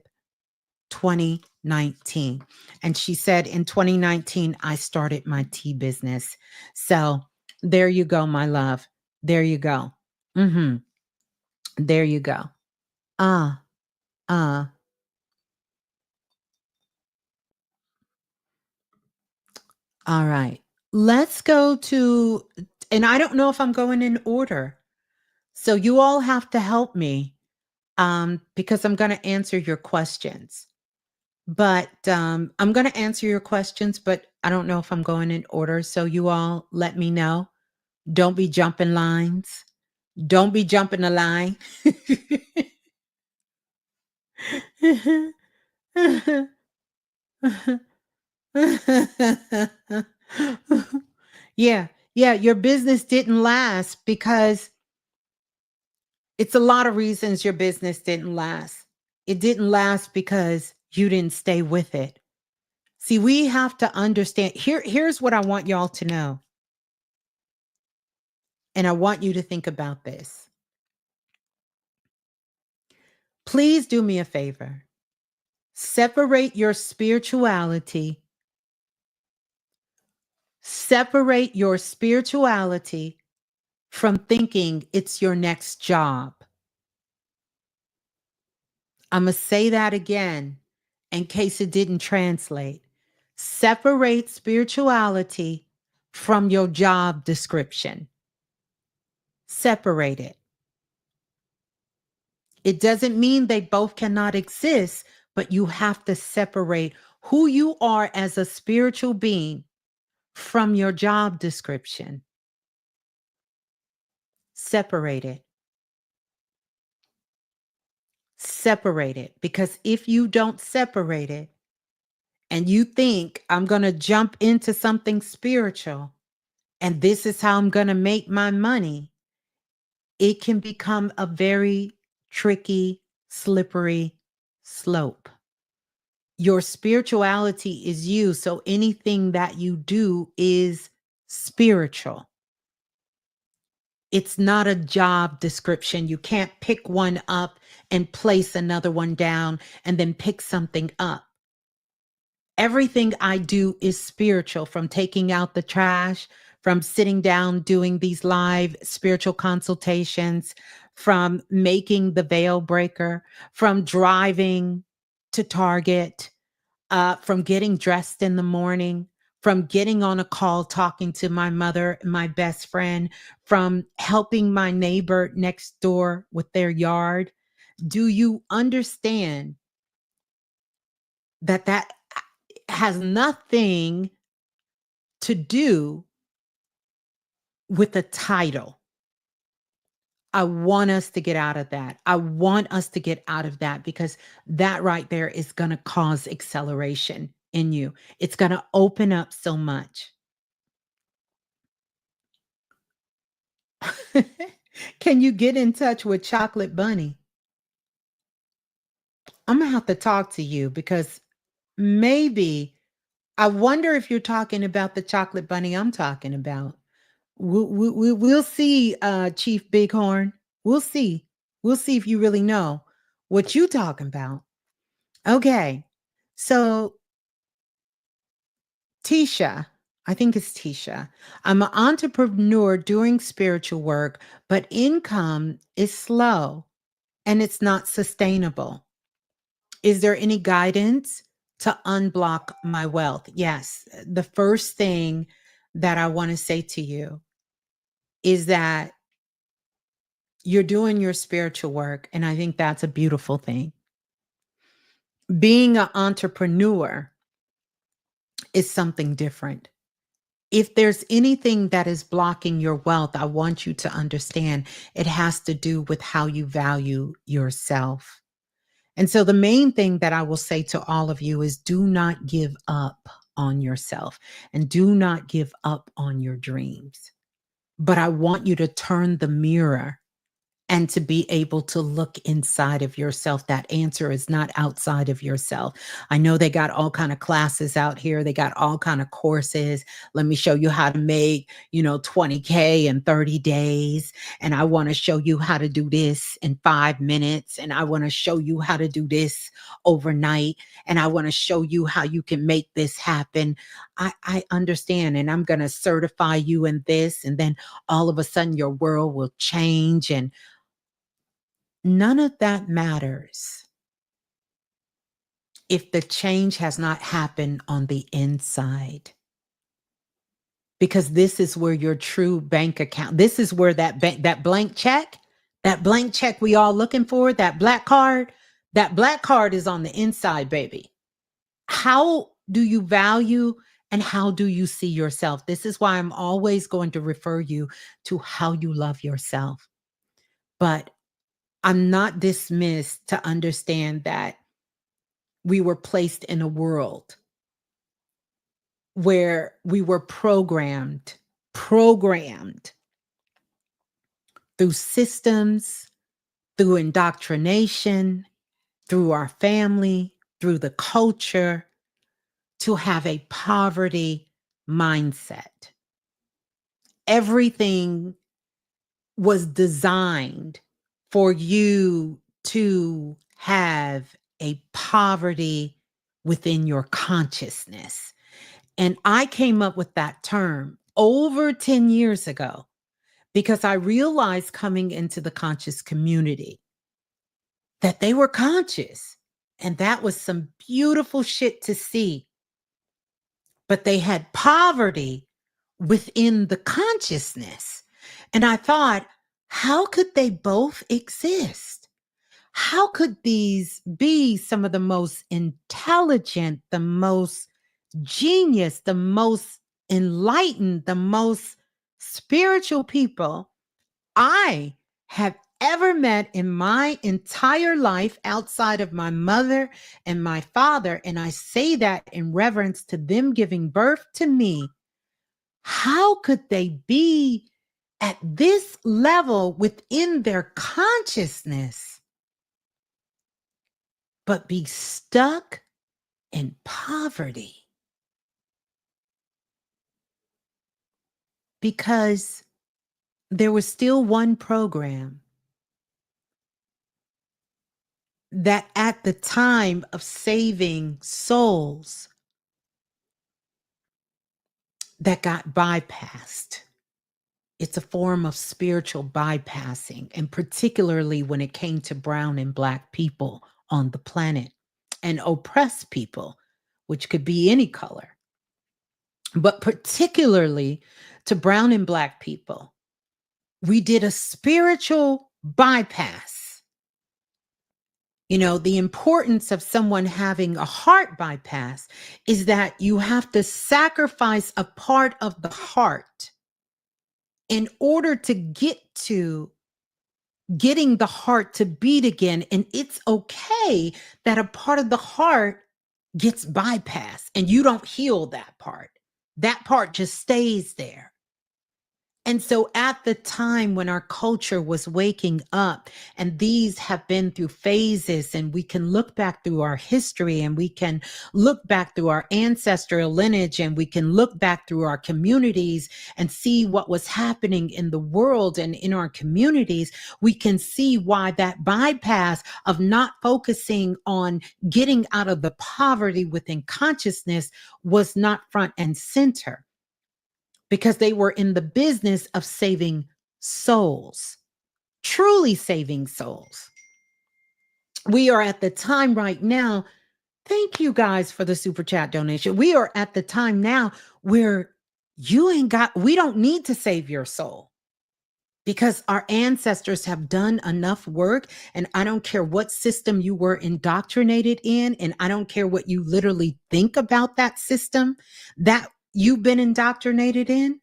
Speaker 1: 2019. And she said, in 2019, I started my tea business. So there you go, my love. There you go. There you go. Ah, ah. All right. Let's go to, and I don't know if I'm going in order. So you all have to help me because I'm going to answer your questions. But I'm going to answer your questions, but I don't know if I'm going in order. So you all let me know. Don't be jumping lines. Don't be jumping the line. Yeah, yeah, your business didn't last because it's a lot of reasons your business didn't last. It didn't last because you didn't stay with it. See, we have to understand. Here's what I want y'all to know, and I want you to think about this. Please do me a favor. Separate your spirituality. Separate your spirituality from thinking it's your next job. I'm going to say that again in case it didn't translate. Separate spirituality from your job description. Separate it. It doesn't mean they both cannot exist, but you have to separate who you are as a spiritual being from your job description. Separate it. Separate it. Because if you don't separate it and you think I'm going to jump into something spiritual and this is how I'm going to make my money, it can become a very tricky, slippery slope. Your spirituality is you. So anything that you do is spiritual. It's not a job description. You can't pick one up and place another one down and then pick something up. Everything I do is spiritual, from taking out the trash, from sitting down doing these live spiritual consultations, from making the veil breaker, from driving to Target, from getting dressed in the morning, from getting on a call talking to my mother, my best friend, from helping my neighbor next door with their yard. Do you understand that that has nothing to do with the title? I want us to get out of that. I want us to get out of that because that right there is going to cause acceleration in you. It's going to open up so much. Can you get in touch with Chocolate Bunny? I'm going to have to talk to you because maybe I wonder if you're talking about the Chocolate Bunny I'm talking about. We'll see, Chief Bighorn. We'll see. We'll see if you really know what you talking about. Okay. So, Tisha, I think it's Tisha. I'm an entrepreneur doing spiritual work, but income is slow and it's not sustainable. Is there any guidance to unblock my wealth? Yes. The first thing that I want to say to you is that you're doing your spiritual work, and I think that's a beautiful thing. Being an entrepreneur is something different. If there's anything that is blocking your wealth, I want you to understand it has to do with how you value yourself. And so the main thing that I will say to all of you is do not give up on yourself and do not give up on your dreams. But I want you to turn the mirror and to be able to look inside of yourself. That answer is not outside of yourself. I know they got all kind of classes out here. They got all kind of courses. Let me show you how to make, 20K in 30 days. And I want to show you how to do this in 5 minutes. And I want to show you how to do this overnight. And I want to show you how you can make this happen. I understand. And I'm going to certify you in this. And then all of a sudden your world will change. And None of that matters if the change has not happened on the inside. Because this is where your true bank account, this is where that blank check we all looking for, that black card is on the inside, baby. How do you value and how do you see yourself? This is why I'm always going to refer you to how you love yourself. But I'm not dismissed to understand that we were placed in a world where we were programmed through systems, through indoctrination, through our family, through the culture, to have a poverty mindset. Everything was designed for you to have a poverty within your consciousness. And I came up with that term over 10 years ago because I realized coming into the conscious community that they were conscious. And that was some beautiful shit to see. But they had poverty within the consciousness. And I thought, how could they both exist? How could these be some of the most intelligent, the most genius, the most enlightened, the most spiritual people I have ever met in my entire life outside of my mother and my father? And I say that in reverence to them giving birth to me. How could they be at this level within their consciousness, but be stuck in poverty? Because there was still one program that at the time of saving souls that got bypassed. It's a form of spiritual bypassing, and particularly when it came to brown and black people on the planet and oppressed people, which could be any color, but particularly to brown and black people. We did a spiritual bypass. You know, the importance of someone having a heart bypass is that you have to sacrifice a part of the heart in order to get to getting the heart to beat again. And it's okay that a part of the heart gets bypassed and you don't heal that part. That part just stays there. And so at the time when our culture was waking up, and these have been through phases, and we can look back through our history, and we can look back through our ancestral lineage, and we can look back through our communities and see what was happening in the world and in our communities, we can see why that bypass of not focusing on getting out of the poverty within consciousness was not front and center, because they were in the business of saving souls, truly saving souls. We are at the time right now. Thank you guys for the super chat donation. We are at the time now where we don't need to save your soul, because our ancestors have done enough work. And I don't care what system you were indoctrinated in, and I don't care what you literally think about that system that you've been indoctrinated in.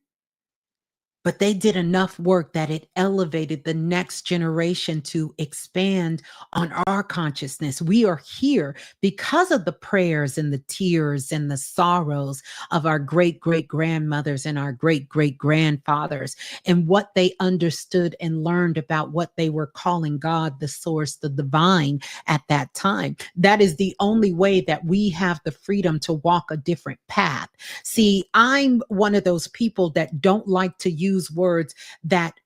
Speaker 1: But they did enough work that it elevated the next generation to expand on our consciousness. We are here because of the prayers and the tears and the sorrows of our great great grandmothers and our great great grandfathers, and what they understood and learned about what they were calling God, the source, the divine at that time. That is the only way that we have the freedom to walk a different path. See, I'm one of those people that don't like to use words that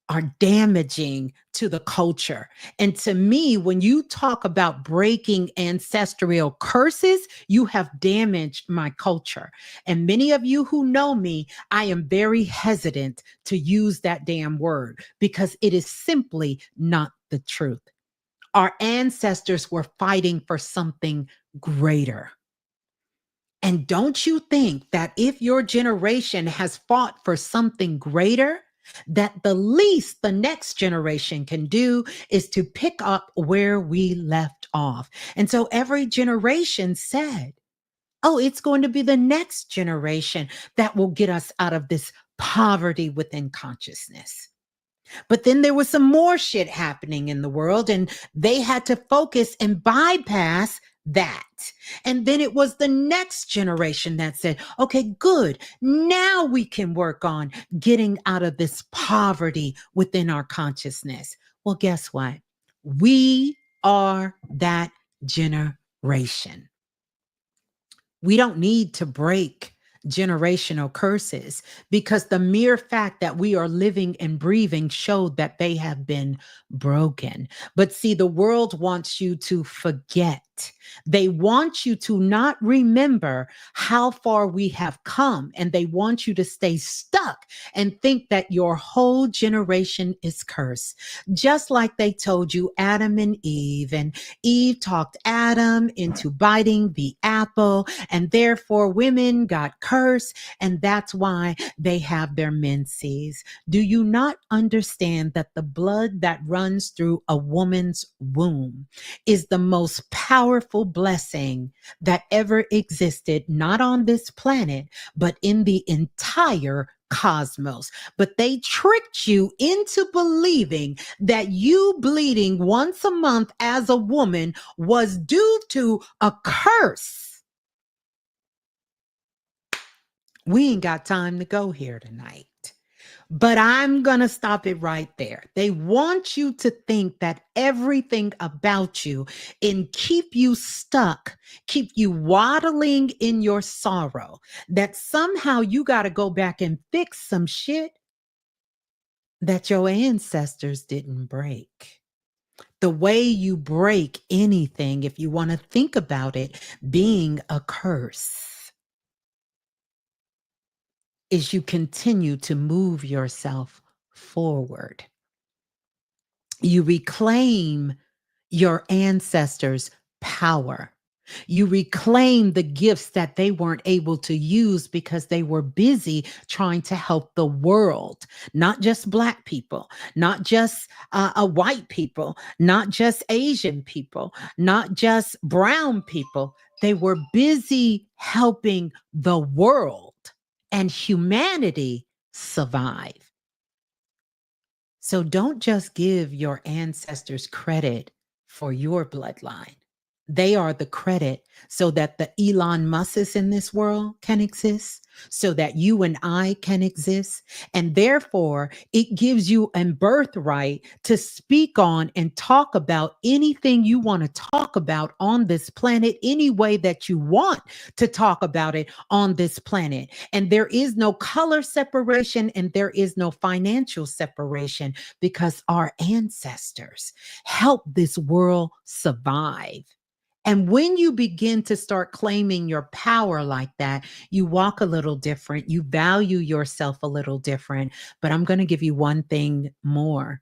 Speaker 1: are damaging to the culture. And to me, when you talk about breaking ancestral curses, you have damaged my culture. And many of you who know me, I am very hesitant to use that damn word, because it is simply not the truth. Our ancestors were fighting for something greater. And don't you think that if your generation has fought for something greater, that the least the next generation can do is to pick up where we left off? And so every generation said, oh, it's going to be the next generation that will get us out of this poverty within consciousness. But then there was some more shit happening in the world, and they had to focus and bypass that. And then it was the next generation that said, okay, good. Now we can work on getting out of this poverty within our consciousness. Well, guess what? We are that generation. We don't need to break generational curses because the mere fact that we are living and breathing showed that they have been broken. But see, the world wants you to forget. They want you to not remember how far we have come, and they want you to stay stuck and think that your whole generation is cursed. Just like they told you Adam and Eve talked Adam into biting the apple, and therefore women got cursed, and that's why they have their menses. Do you not understand that the blood that runs through a woman's womb is the most powerful blessing that ever existed, not on this planet, but in the entire cosmos? But they tricked you into believing that you bleeding once a month as a woman was due to a curse. We ain't got time to go here tonight. But I'm going to stop it right there. They want you to think that everything about you and keep you stuck, keep you waddling in your sorrow, that somehow you got to go back and fix some shit that your ancestors didn't break. The way you break anything, if you want to think about it being a curse, is you continue to move yourself forward. You reclaim your ancestors' power. You reclaim the gifts that they weren't able to use because they were busy trying to help the world, not just Black people, not just white people, not just Asian people, not just brown people. They were busy helping the world and humanity survive. So don't just give your ancestors credit for your bloodline. They are the credit so that the Elon Musks in this world can exist, so that you and I can exist. And therefore, it gives you a birthright to speak on and talk about anything you want to talk about on this planet, any way that you want to talk about it on this planet. And there is no color separation and there is no financial separation because our ancestors helped this world survive. And when you begin to start claiming your power like that, you walk a little different. You value yourself a little different. But I'm going to give you one thing more.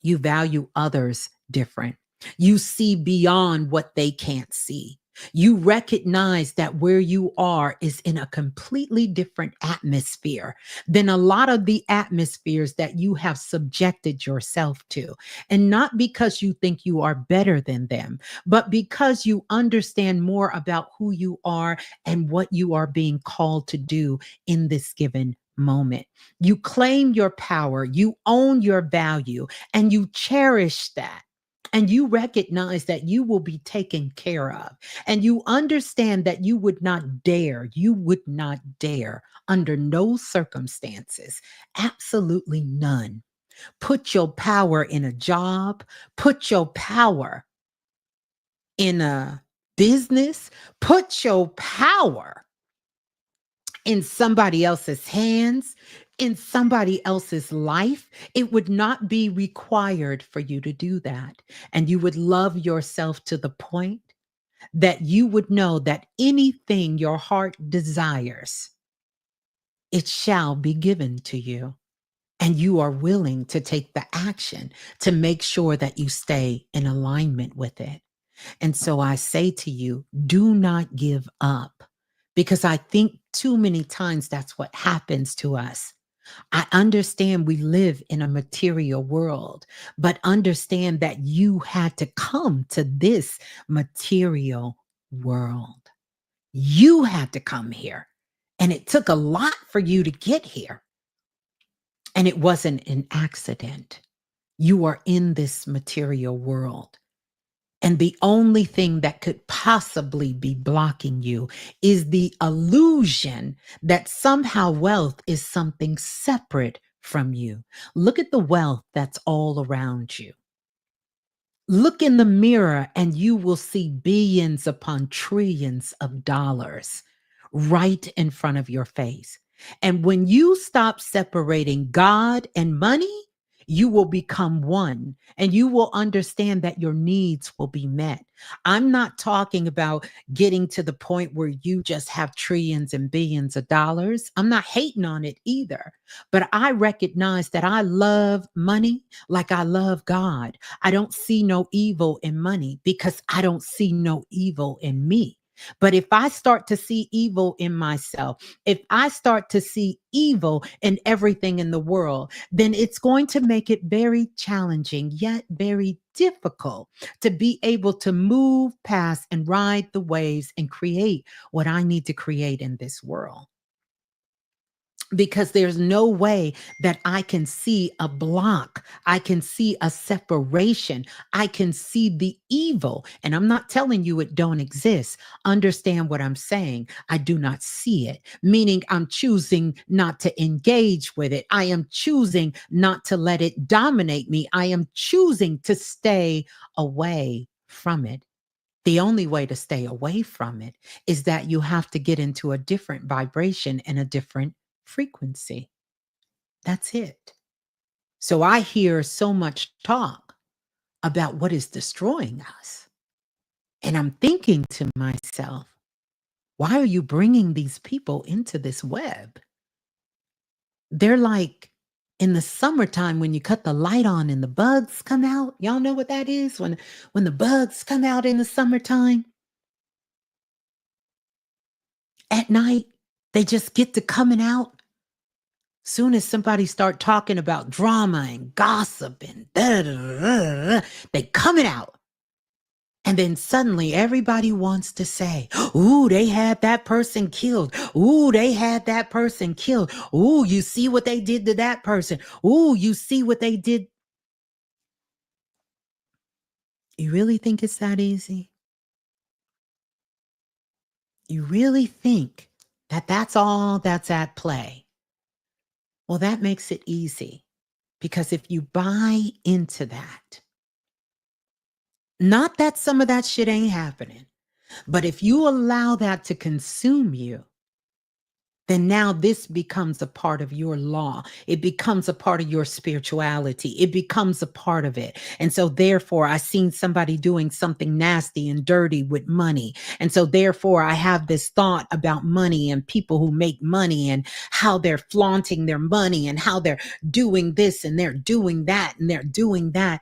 Speaker 1: You value others different. You see beyond what they can't see. You recognize that where you are is in a completely different atmosphere than a lot of the atmospheres that you have subjected yourself to. And not because you think you are better than them, but because you understand more about who you are and what you are being called to do in this given moment. You claim your power, you own your value, and you cherish that. And you recognize that you will be taken care of. And you understand that you would not dare under no circumstances, absolutely none, put your power in a job, put your power in a business, put your power in somebody else's hands, in somebody else's life. It would not be required for you to do that. And you would love yourself to the point that you would know that anything your heart desires, it shall be given to you. and you are willing to take the action to make sure that you stay in alignment with it. And so I say to you, do not give up, because I think too many times that's what happens to us. I understand we live in a material world, but understand that you had to come to this material world. You had to come here, and it took a lot for you to get here. And it wasn't an accident. You are in this material world. And the only thing that could possibly be blocking you is the illusion that somehow wealth is something separate from you. Look at the wealth that's all around you. Look in the mirror and you will see billions upon trillions of dollars right in front of your face. And when you stop separating God and money, you will become one and you will understand that your needs will be met. I'm not talking about getting to the point where you just have trillions and billions of dollars. I'm not hating on it either, but I recognize that I love money like I love God. I don't see no evil in money because I don't see no evil in me. But if I start to see evil in myself, if I start to see evil in everything in the world, then it's going to make it very challenging, yet very difficult to be able to move past and ride the waves and create what I need to create in this world, because there's no way that I can see a block. I can see a separation. I can see the evil. And I'm not telling you it don't exist. Understand what I'm saying. I do not see it, meaning I'm choosing not to engage with it. I am choosing not to let it dominate me. I am choosing to stay away from it. The only way to stay away from it is that you have to get into a different vibration and a different frequency. That's it. So I hear so much talk about what is destroying us. And I'm thinking to myself, why are you bringing these people into this web? They're like in the summertime when you cut the light on and the bugs come out. Y'all know what that is? When the bugs come out in the summertime at night, they just get to coming out. Soon as somebody start talking about drama and gossip and they coming out. And then suddenly everybody wants to say, ooh, they had that person killed. Ooh, they had that person killed. Ooh, you see what they did to that person. Ooh, you see what they did. You really think it's that easy? You really think that that's all that's at play? Well, that makes it easy, because if you buy into that, not that some of that shit ain't happening, but if you allow that to consume you, then now this becomes a part of your law. It becomes a part of your spirituality. It becomes a part of it. And so therefore, I seen somebody doing something nasty and dirty with money. And so therefore, I have this thought about money and people who make money and how they're flaunting their money and how they're doing this and they're doing that and they're doing that.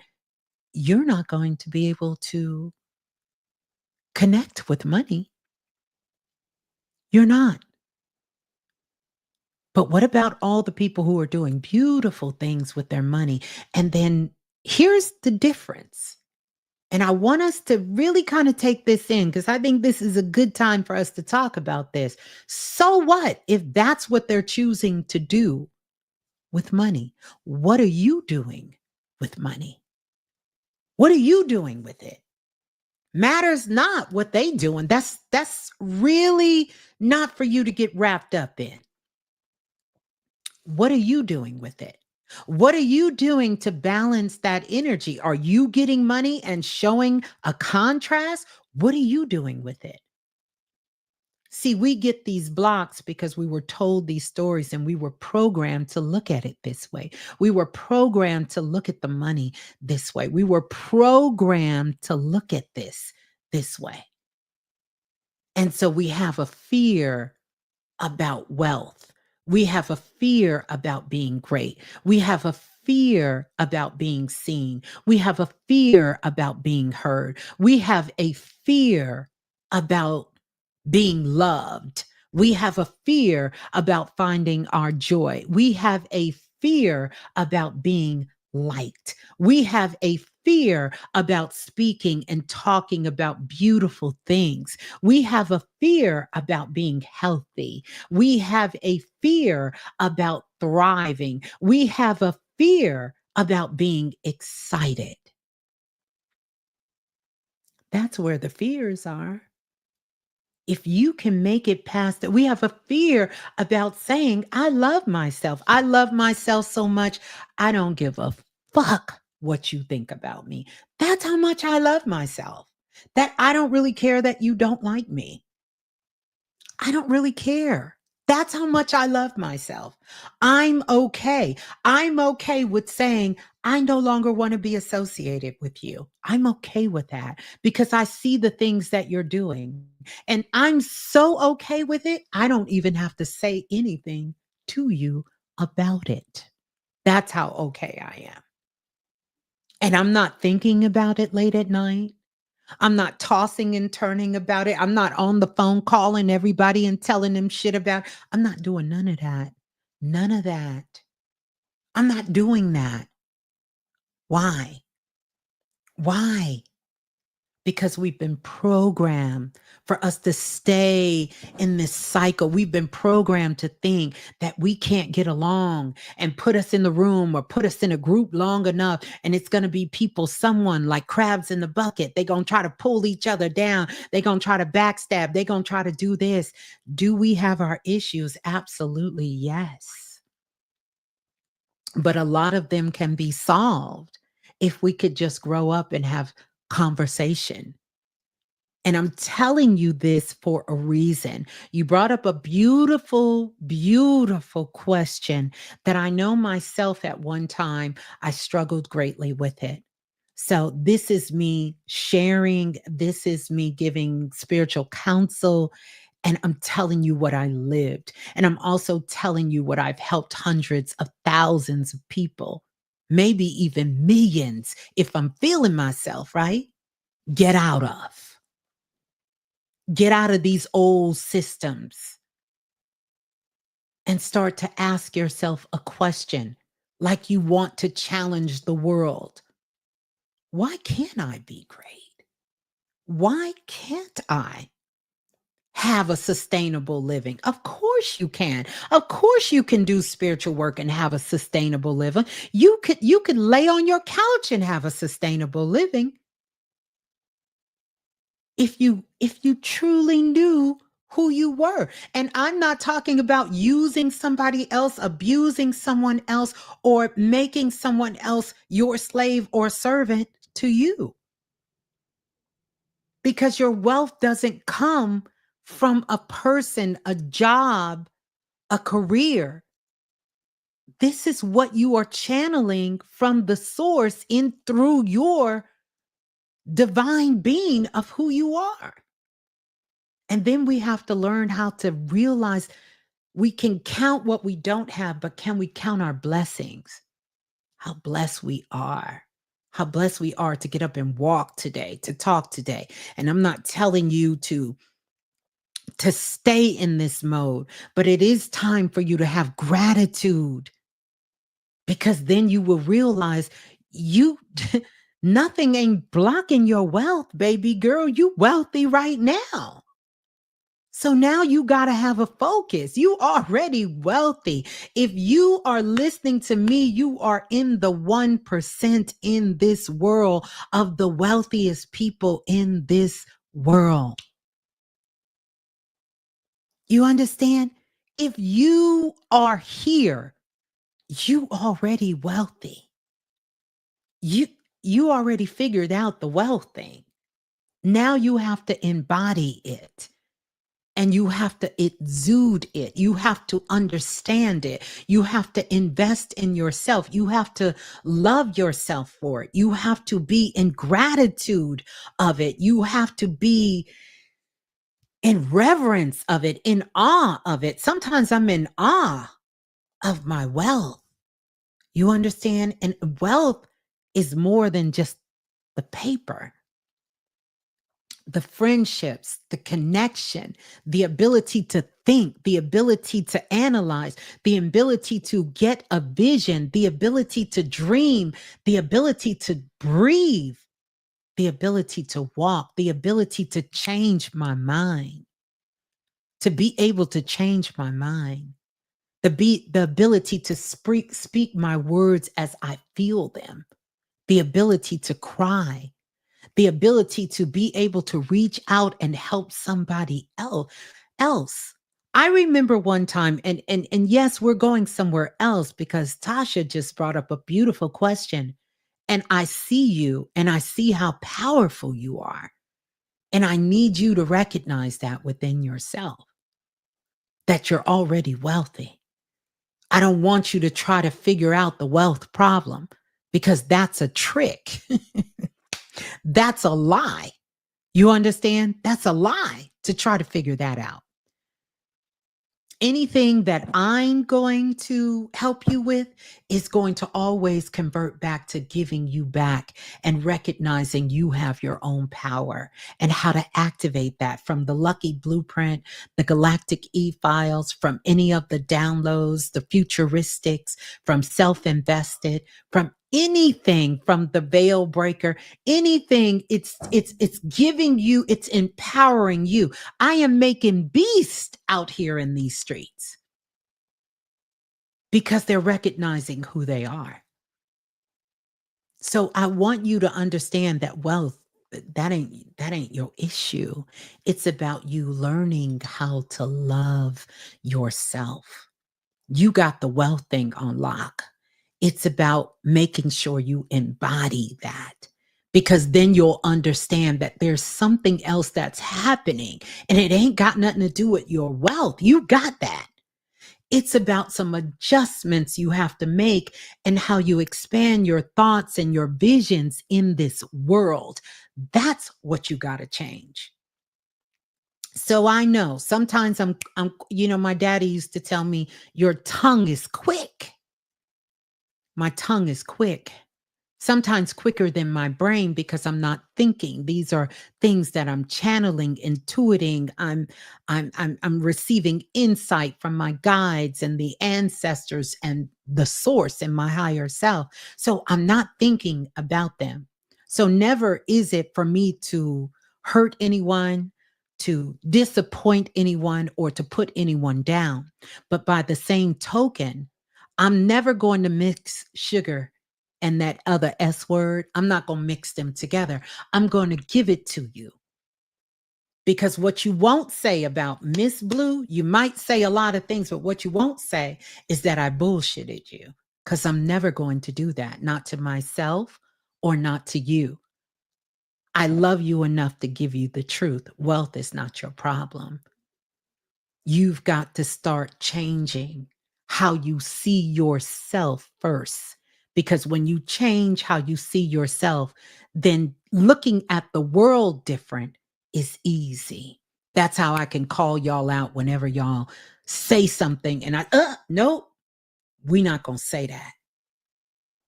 Speaker 1: You're not going to be able to connect with money. You're not. But what about all the people who are doing beautiful things with their money? And then here's the difference. And I want us to really kind of take this in, because I think this is a good time for us to talk about this. So what if that's what they're choosing to do with money? What are you doing with money? What are you doing with it? Matters not what they doing. That's really not for you to get wrapped up in. What are you doing with it? What are you doing to balance that energy? Are you getting money and showing a contrast? What are you doing with it? See, we get these blocks because we were told these stories and we were programmed to look at it this way. We were programmed to look at the money this way. We were programmed to look at this way. And so we have a fear about wealth. We have a fear about being great. We have a fear about being seen. We have a fear about being heard. We have a fear about being loved. We have a fear about finding our joy. We have a fear about being liked. We have a fear about speaking and talking about beautiful things. We have a fear about being healthy. We have a fear about thriving. We have a fear about being excited. That's where the fears are. If you can make it past that, we have a fear about saying, I love myself. I love myself so much. I don't give a fuck what you think about me. That's how much I love myself. That I don't really care that you don't like me. I don't really care. That's how much I love myself. I'm okay. I'm okay with saying, I no longer want to be associated with you. I'm okay with that because I see the things that you're doing. And I'm so okay with it. I don't even have to say anything to you about it. That's how okay I am. And I'm not thinking about it late at night. I'm not tossing and turning about it. I'm not on the phone calling everybody and telling them shit about. I'm not doing none of that. None of that. I'm not doing that. Why? Why? Because we've been programmed for us to stay in this cycle. We've been programmed to think that we can't get along and put us in the room or put us in a group long enough. And it's going to be people, someone like crabs in the bucket. They're going to try to pull each other down. They're going to try to backstab. They're going to try to do this. Do we have our issues? Absolutely, yes. But a lot of them can be solved if we could just grow up and have conversation. And I'm telling you this for a reason. You brought up a beautiful, beautiful question that I know myself at one time, I struggled greatly with it. So, this is me sharing, this is me giving spiritual counsel. And I'm telling you what I lived. And I'm also telling you what I've helped hundreds of thousands of people, maybe even millions, if I'm feeling myself, right? Get out of. Get out of these old systems and start to ask yourself a question like you want to challenge the world. Why can't I be great? Why can't I have a sustainable living? Of course you can. Of course you can do spiritual work and have a sustainable living. You could lay on your couch and have a sustainable living. If you truly knew who you were. And I'm not talking about using somebody else, abusing someone else, or making someone else your slave or servant to you. Because your wealth doesn't come from a person, a job, a career. This is what you are channeling from the source in through your divine being of who you are. And then we have to learn how to realize we can count what we don't have, but can we count our blessings? How blessed we are. How blessed we are to get up and walk today, to talk today. And I'm not telling you to stay in this mode, but it is time for you to have gratitude because then you will realize you nothing ain't blocking your wealth, baby girl. You wealthy right now. So now you got to have a focus. You already wealthy. If you are listening to me, you are in the 1% in this world of the wealthiest people in this world. You understand? If you are here, you already wealthy. You you already figured out the wealth thing. Now you have to embody it. And you have to exude it. You have to understand it. You have to invest in yourself. You have to love yourself for it. You have to be in gratitude of it. You have to be in reverence of it, in awe of it. Sometimes I'm in awe of my wealth. You understand? And wealth is more than just the paper, the friendships, the connection, the ability to think, the ability to analyze, the ability to get a vision, the ability to dream, the ability to breathe, the ability to walk, the ability to change my mind, to be able to change my mind, the ability to speak my words as I feel them, the ability to cry, the ability to be able to reach out and help somebody else. I remember one time, and yes, we're going somewhere else because Tasha just brought up a beautiful question. And I see you and I see how powerful you are. And I need you to recognize that within yourself, that you're already wealthy. I don't want you to try to figure out the wealth problem because that's a trick. That's a lie. You understand? That's a lie to try to figure that out. Anything that I'm going to help you with is going to always convert back to giving you back and recognizing you have your own power and how to activate that from the lucky blueprint, the galactic e-files, from any of the downloads, the futuristics, from self-invested, from anything, from the veil breaker, anything. It's giving you, it's empowering you. I am making beasts out here in these streets because they're recognizing who they are. So I want you to understand that wealth, that ain't your issue. It's about you learning how to love yourself. You got the wealth thing on lock. It's about making sure you embody that, because then you'll understand that there's something else that's happening and it ain't got nothing to do with your wealth. You got that. It's about some adjustments you have to make and how you expand your thoughts and your visions in this world. That's what you got to change. So I know sometimes my daddy used to tell me, your tongue is quick. My tongue is quick, sometimes quicker than my brain because I'm not thinking. These are things that I'm channeling, intuiting. I'm receiving insight from my guides and the ancestors and the source and my higher self. So I'm not thinking about them. So never is it for me to hurt anyone, to disappoint anyone, or to put anyone down. But by the same token, I'm never going to mix sugar and that other S word. I'm not going to mix them together. I'm going to give it to you. Because what you won't say about Ms.Blue, you might say a lot of things, but what you won't say is that I bullshitted you. Because I'm never going to do that, not to myself or not to you. I love you enough to give you the truth. Wealth is not your problem. You've got to start changing how you see yourself first. Because when you change how you see yourself, then looking at the world different is easy. That's how I can call y'all out whenever y'all say something and nope, we're not going to say that,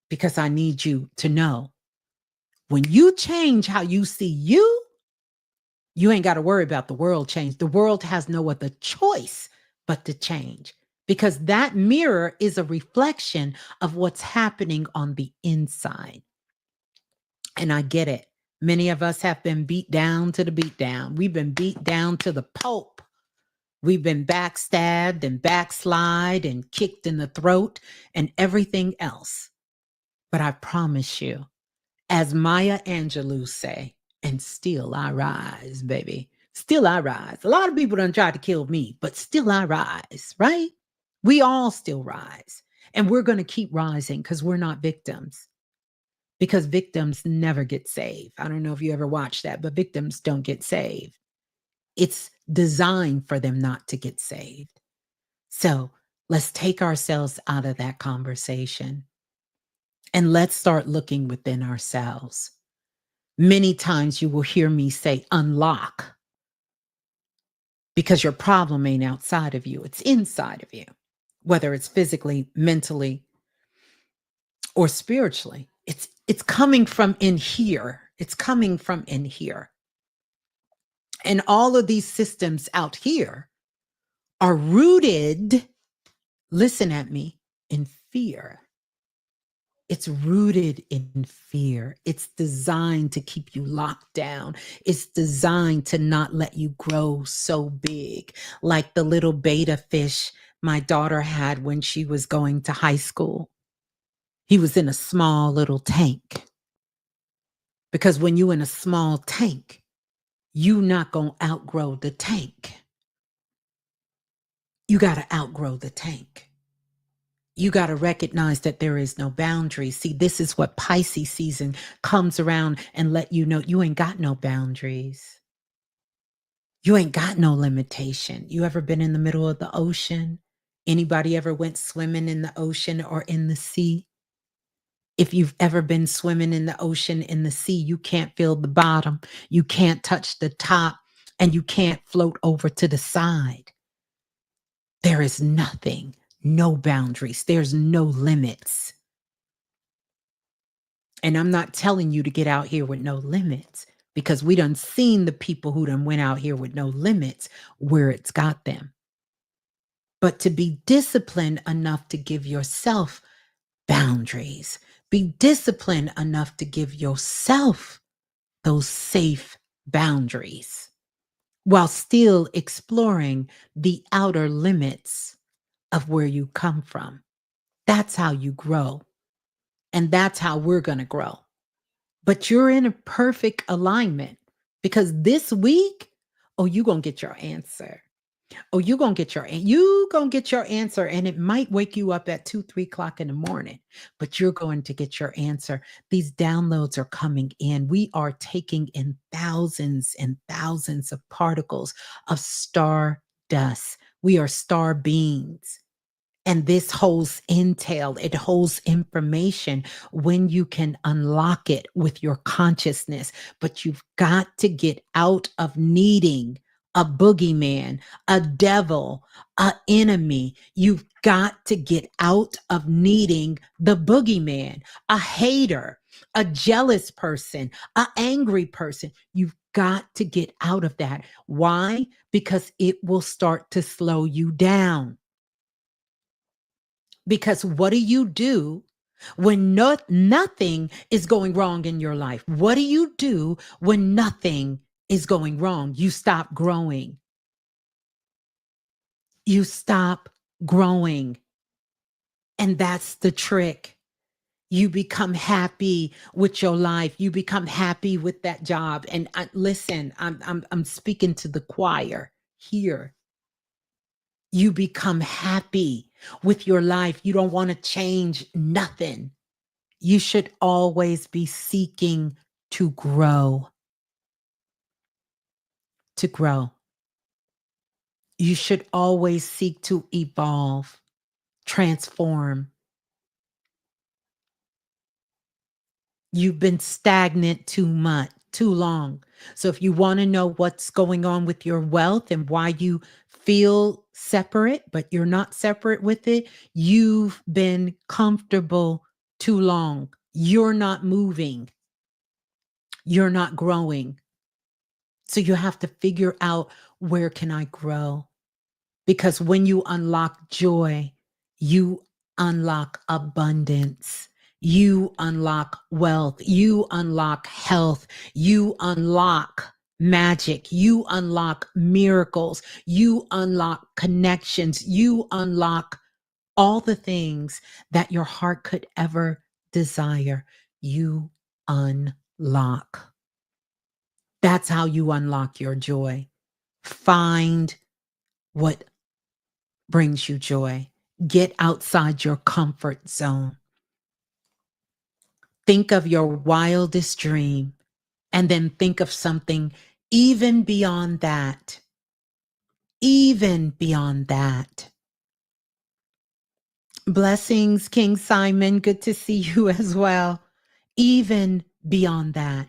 Speaker 1: because I need you to know when you change how you see you, you ain't got to worry about the world change. The world has no other choice but to change, because that mirror is a reflection of what's happening on the inside. And I get it. Many of us have been beat down to the beat down. We've been beat down to the pulp. We've been backstabbed and backslide and kicked in the throat and everything else. But I promise you, as Maya Angelou say, and still I rise, baby. Still I rise. A lot of people done tried to kill me, but still I rise, right? We all still rise. And we're going to keep rising because we're not victims. Because victims never get saved. I don't know if you ever watched that, but victims don't get saved. It's designed for them not to get saved. So let's take ourselves out of that conversation and let's start looking within ourselves. Many times you will hear me say unlock. because your problem ain't outside of you, it's inside of you, whether it's physically, mentally, or spiritually. It's coming from in here. It's coming from in here. And all of these systems out here are rooted, listen at me, in fear. It's rooted in fear. It's designed to keep you locked down. It's designed to not let you grow so big, like the little beta fish my daughter had when she was going to high school. He was in a small little tank. Because when you in a small tank, you not going to outgrow the tank. You got to outgrow the tank. You got to recognize that there is no boundaries. See, this is what Pisces season comes around and let you know you ain't got no boundaries. You ain't got no limitation. You ever been in the middle of the ocean? Anybody ever went swimming in the ocean or in the sea? If you've ever been swimming in the ocean, in the sea, you can't feel the bottom. You can't touch the top, and you can't float over to the side. There is nothing, no boundaries. There's no limits. And I'm not telling you to get out here with no limits, because we done seen the people who done went out here with no limits where it's got them. But to be disciplined enough to give yourself boundaries, be disciplined enough to give yourself those safe boundaries while still exploring the outer limits of where you come from. That's how you grow. And that's how we're going to grow. But you're in a perfect alignment, because this week, oh, you're going to get your answer. Oh, you're going to get your answer, and it might wake you up at 2, 3 o'clock in the morning, but you're going to get your answer. These downloads are coming in. We are taking in thousands and thousands of particles of star dust. We are star beings. And this holds intel, it holds information when you can unlock it with your consciousness. But you've got to get out of needing a boogeyman, a devil, an enemy. You've got to get out of needing the boogeyman, a hater, a jealous person, an angry person. You've got to get out of that. Why? Because it will start to slow you down. Because what do you do when nothing is going wrong in your life? What do you do when nothing is going wrong? You stop growing. You stop growing. And that's the trick. You become happy with your life. You become happy with that job. And listen, I'm speaking to the choir here. You become happy with your life. You don't want to change nothing. You should always be seeking to grow. To grow. You should always seek to evolve, transform. You've been stagnant too much, too long. So if you want to know what's going on with your wealth and why you feel separate, but you're not separate with it, you've been comfortable too long. You're not moving. You're not growing. So you have to figure out, where can I grow? Because when you unlock joy, you unlock abundance. You unlock wealth. You unlock health. You unlock magic. You unlock miracles. You unlock connections. You unlock all the things that your heart could ever desire. You unlock. That's how you unlock your joy. Find what brings you joy. Get outside your comfort zone. Think of your wildest dream, and then think of something even beyond that. Even beyond that. Blessings, King Simon. Good to see you as well. Even beyond that.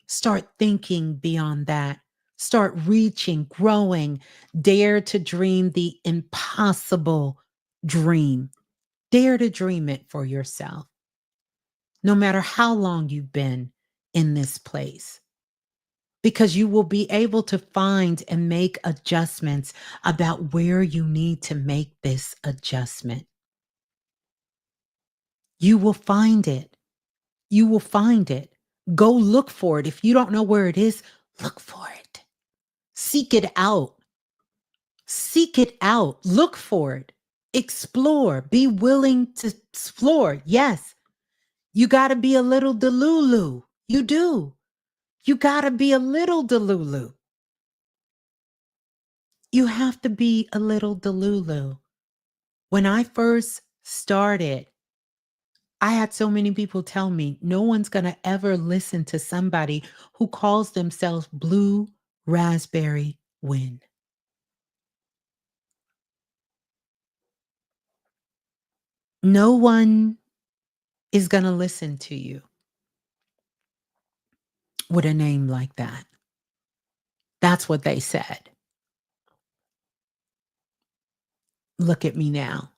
Speaker 1: Start thinking beyond that. Start reaching, growing. Dare to dream the impossible dream. Dare to dream it for yourself, no matter how long you've been in this place, because you will be able to find and make adjustments about where you need to make this adjustment. You will find it. You will find it. Go look for it. If you don't know where it is, look for it. Seek it out. Seek it out. Look for it. Explore. Be willing to explore. Yes, you got to be a little delulu. You do. You got to be a little delulu. You have to be a little delulu. When I first started, I had so many people tell me no one's going to ever listen to somebody who calls themselves Blue Raspberry Wind. No one is going to listen to you with a name like that. That's what they said. Look at me now.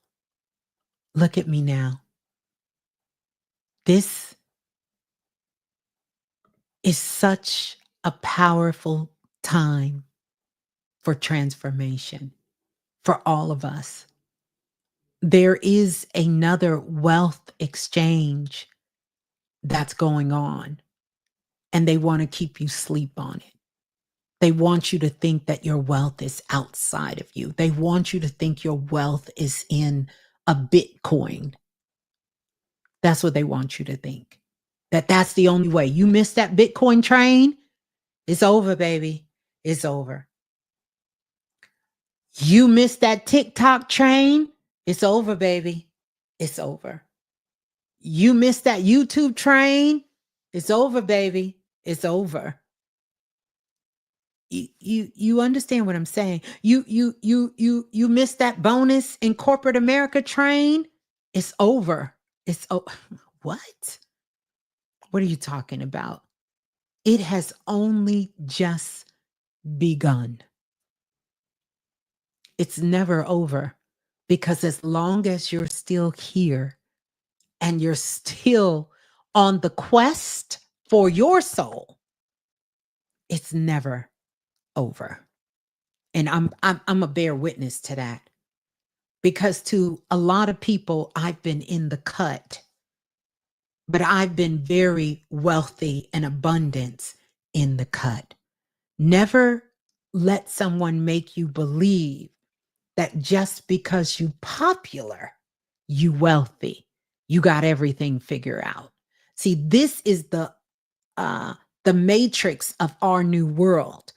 Speaker 1: Look at me now. This is such a powerful time for transformation for all of us. There is another wealth exchange that's going on, and they want to keep you asleep on it. They want you to think that your wealth is outside of you. They want you to think your wealth is in a Bitcoin. That's what they want you to think. That's the only way. You miss that Bitcoin train, it's over, baby. It's over. You miss that TikTok train, it's over, baby. It's over. You miss that YouTube train, it's over, baby. It's over. You understand what I'm saying? You miss that bonus in corporate America train, it's over. What? What are you talking about? It has only just begun. It's never over, because as long as you're still here and you're still on the quest for your soul, it's never over. And I'm a bear witness to that, because to a lot of people, I've been in the cut, but I've been very wealthy and abundance in the cut. Never let someone make you believe that just because you popular, you wealthy, you got everything figured out. See, this is the matrix of our new world.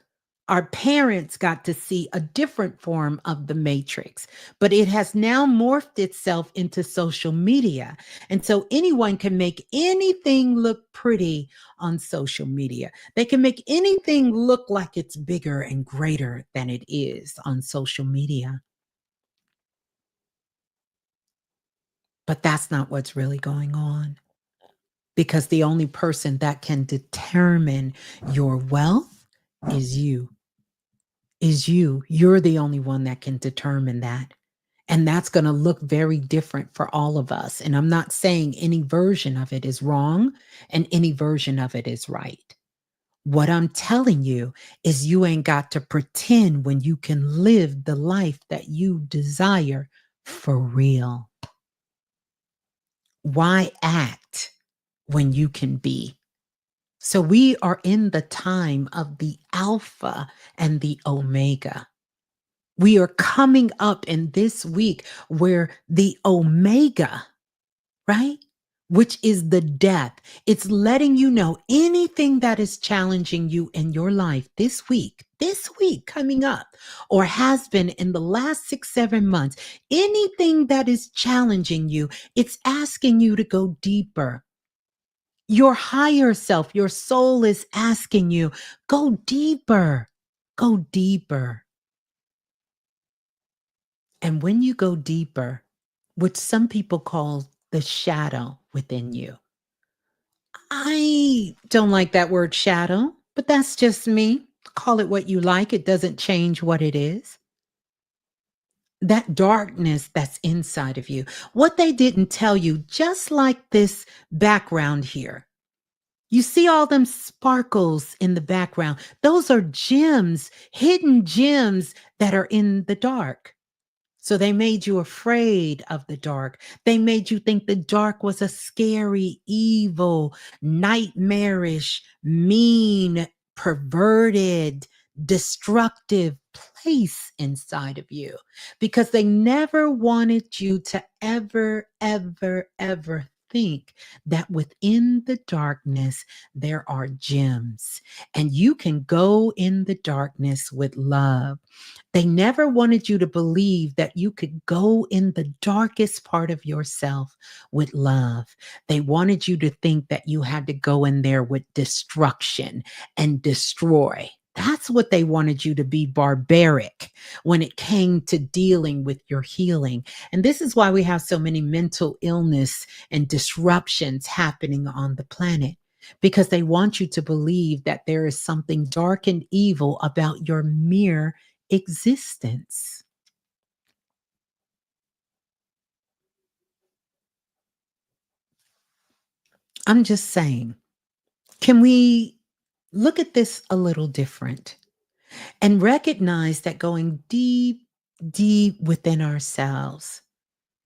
Speaker 1: Our parents got to see a different form of the matrix, but it has now morphed itself into social media. And so anyone can make anything look pretty on social media. They can make anything look like it's bigger and greater than it is on social media. But that's not what's really going on, because the only person that can determine your wealth is you. Is you. You're the only one that can determine that. And that's going to look very different for all of us. And I'm not saying any version of it is wrong and any version of it is right. What I'm telling you is you ain't got to pretend when you can live the life that you desire for real. Why act when you can be? So we are in the time of the Alpha and the Omega. We are coming up in this week where the Omega, right? Which is the death. It's letting you know anything that is challenging you in your life this week coming up, or has been in the last 6-7 months, anything that is challenging you, it's asking you to go deeper. Your higher self, your soul is asking you, go deeper, go deeper. And when you go deeper, which some people call the shadow within you, I don't like that word shadow, but that's just me. call it what you like. It doesn't change what it is. That darkness that's inside of you. What they didn't tell you, just like this background here. You see all them sparkles in the background. Those are gems, hidden gems that are in the dark. So they made you afraid of the dark. They made you think the dark was a scary, evil, nightmarish, mean, perverted, destructive place inside of you because they never wanted you to ever, ever, ever think that within the darkness there are gems and you can go in the darkness with love. They never wanted you to believe that you could go in the darkest part of yourself with love. They wanted you to think that you had to go in there with destruction and destroy. That's what they wanted you to be, barbaric, when it came to dealing with your healing. And this is why we have so many mental illness and disruptions happening on the planet, because they want you to believe that there is something dark and evil about your mere existence. I'm just saying, can we look at this a little different and recognize that going deep, deep within ourselves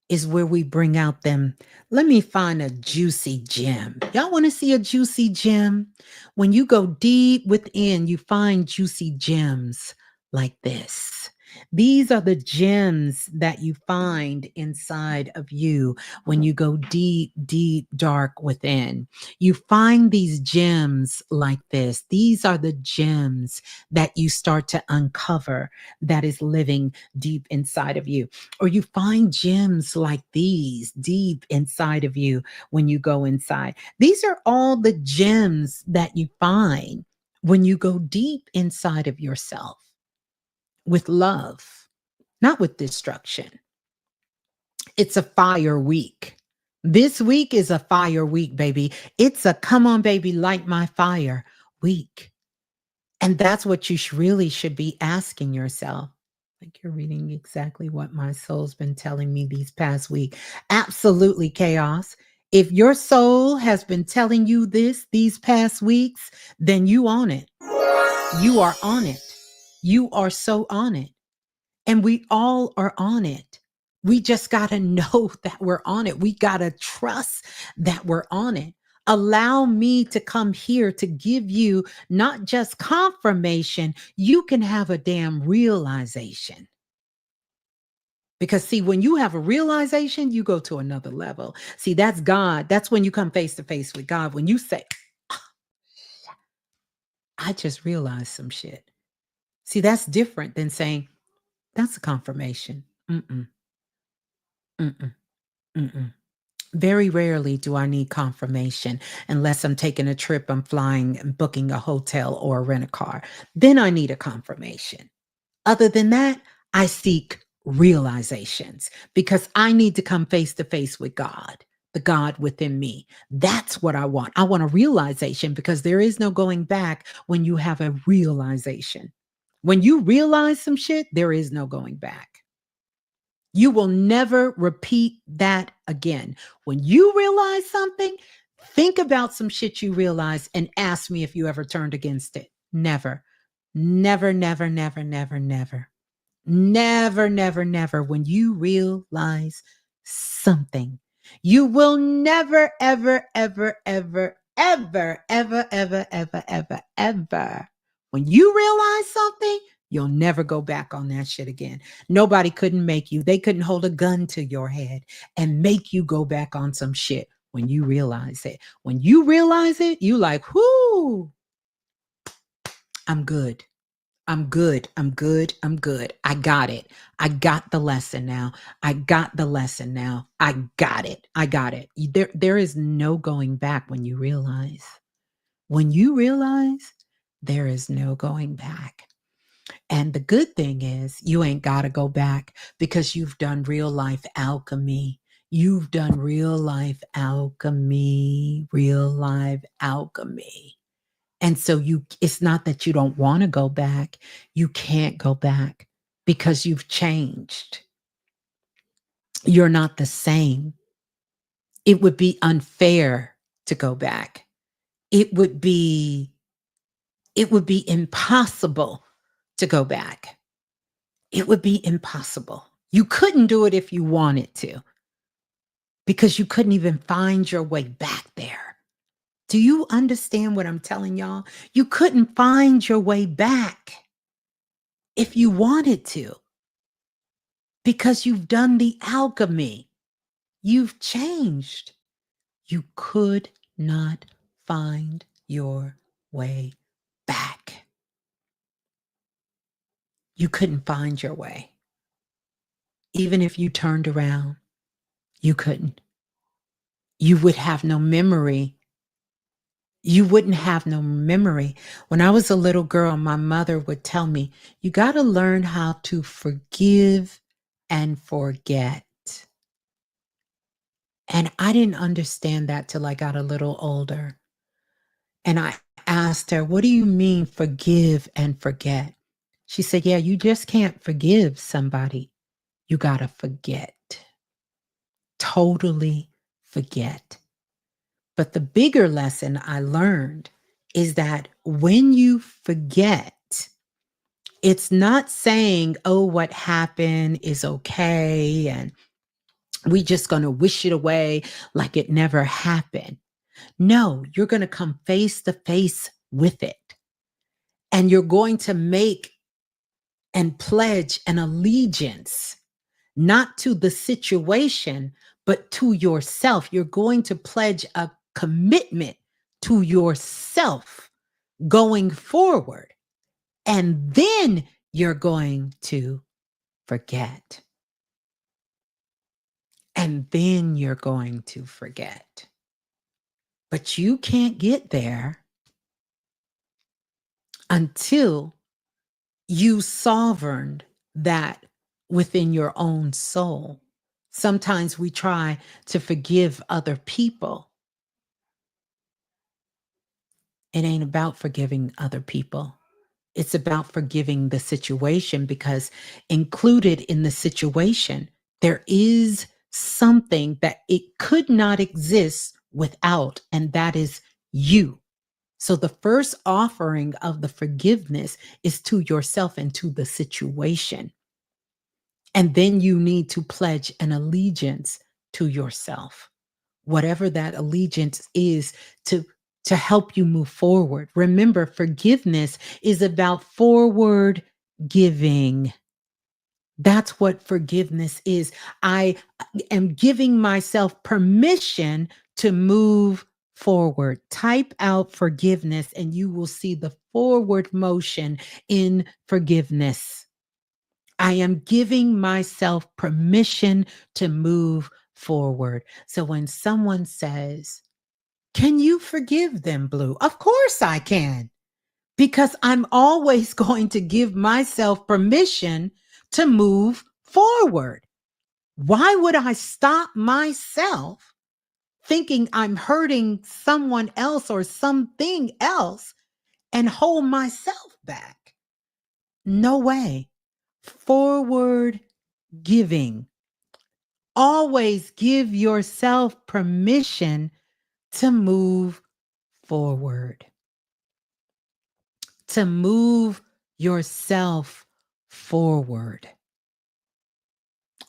Speaker 1: is where we bring out them. Let me find a juicy gem. Y'all want to see a juicy gem? When you go deep within, you find juicy gems like this. These are the gems that you find inside of you when you go deep, deep, dark within. You find these gems like this. These are the gems that you start to uncover that is living deep inside of you. Or you find gems like these deep inside of you when you go inside. These are all the gems that you find when you go deep inside of yourself with love, not with destruction. It's a fire week. This week is a fire week, baby. It's a come on, baby, light my fire week. And that's what you really should be asking yourself. Like you're reading exactly what my soul's been telling me these past week. Absolutely chaos. If your soul has been telling you this these past weeks, then you on it. You are on it. You are so on it. And we all are on it. We just got to know that we're on it. We got to trust that we're on it. Allow me to come here to give you not just confirmation, you can have a damn realization. Because, see, when you have a realization, you go to another level. See, that's God. That's when you come face to face with God. When you say, I just realized some shit. See, that's different than saying, that's a confirmation. Mm-mm, mm-mm, mm-mm. Very rarely do I need confirmation unless I'm taking a trip, I'm flying and booking a hotel or rent a car. Then I need a confirmation. Other than that, I seek realizations because I need to come face to face with God, the God within me. That's what I want. I want a realization because there is no going back when you have a realization. When you realize some shit, there is no going back. You will never repeat that again. When you realize something, think about some shit you realized and ask me if you ever turned against it. Never. Never, never, never, never, never. Never, never, never. When you realize something, you will never, ever, ever, ever, ever, ever, ever, ever, ever, ever. When you realize something, you'll never go back on that shit again. Nobody couldn't make you. They couldn't hold a gun to your head and make you go back on some shit when you realize it. When you realize it, you like, whoo, I'm good. I'm good. I'm good. I'm good. I got it. I got the lesson now. I got the lesson now. I got it. I got it. There is no going back when you realize. When you realize, there is no going back. And the good thing is, you ain't got to go back because you've done real life alchemy. You've done real life alchemy, real life alchemy. And so it's not that you don't want to go back. You can't go back because you've changed. You're not the same. It would be unfair to go back. It would be impossible to go back. It would be impossible. You couldn't do it if you wanted to because you couldn't even find your way back there. Do you understand what I'm telling y'all? You couldn't find your way back if you wanted to because you've done the alchemy. You've changed. You could not find your way back. You couldn't find your way. Even if you turned around, you couldn't. You would have no memory. You wouldn't have no memory. When I was a little girl, my mother would tell me, you got to learn how to forgive and forget. And I didn't understand that till I got a little older. And I asked her, what do you mean forgive and forget? She said, yeah, you just can't forgive somebody. You got to forget. Totally forget. But the bigger lesson I learned is that when you forget, it's not saying, oh, what happened is okay, and we just going to wish it away like it never happened. No, you're going to come face to face with it. And you're going to make and pledge an allegiance, not to the situation, but to yourself. You're going to pledge a commitment to yourself going forward. And then you're going to forget. And then you're going to forget. But you can't get there until you sovereigned that within your own soul. Sometimes we try to forgive other people. It ain't about forgiving other people. It's about forgiving the situation, because included in the situation, there is something that it could not exist without, and that is you. So the first offering of the forgiveness is to yourself and to the situation. And then you need to pledge an allegiance to yourself, whatever that allegiance is, to help you move forward. Remember, forgiveness is about forward giving. That's what forgiveness is. I am giving myself permission to move forward. Type out forgiveness and you will see the forward motion in forgiveness. I am giving myself permission to move forward. So when someone says, can you forgive them, Blue? Of course I can, because I'm always going to give myself permission to move forward. Why would I stop myself thinking I'm hurting someone else or something else and hold myself back? No way. Forward giving. Always give yourself permission to move forward. To move yourself forward.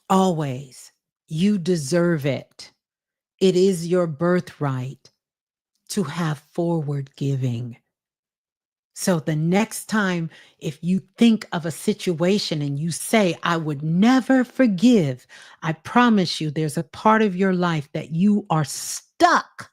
Speaker 1: Always. You deserve it. It is your birthright to have forward giving. So the next time, if you think of a situation and you say, I would never forgive, I promise you there's a part of your life that you are stuck.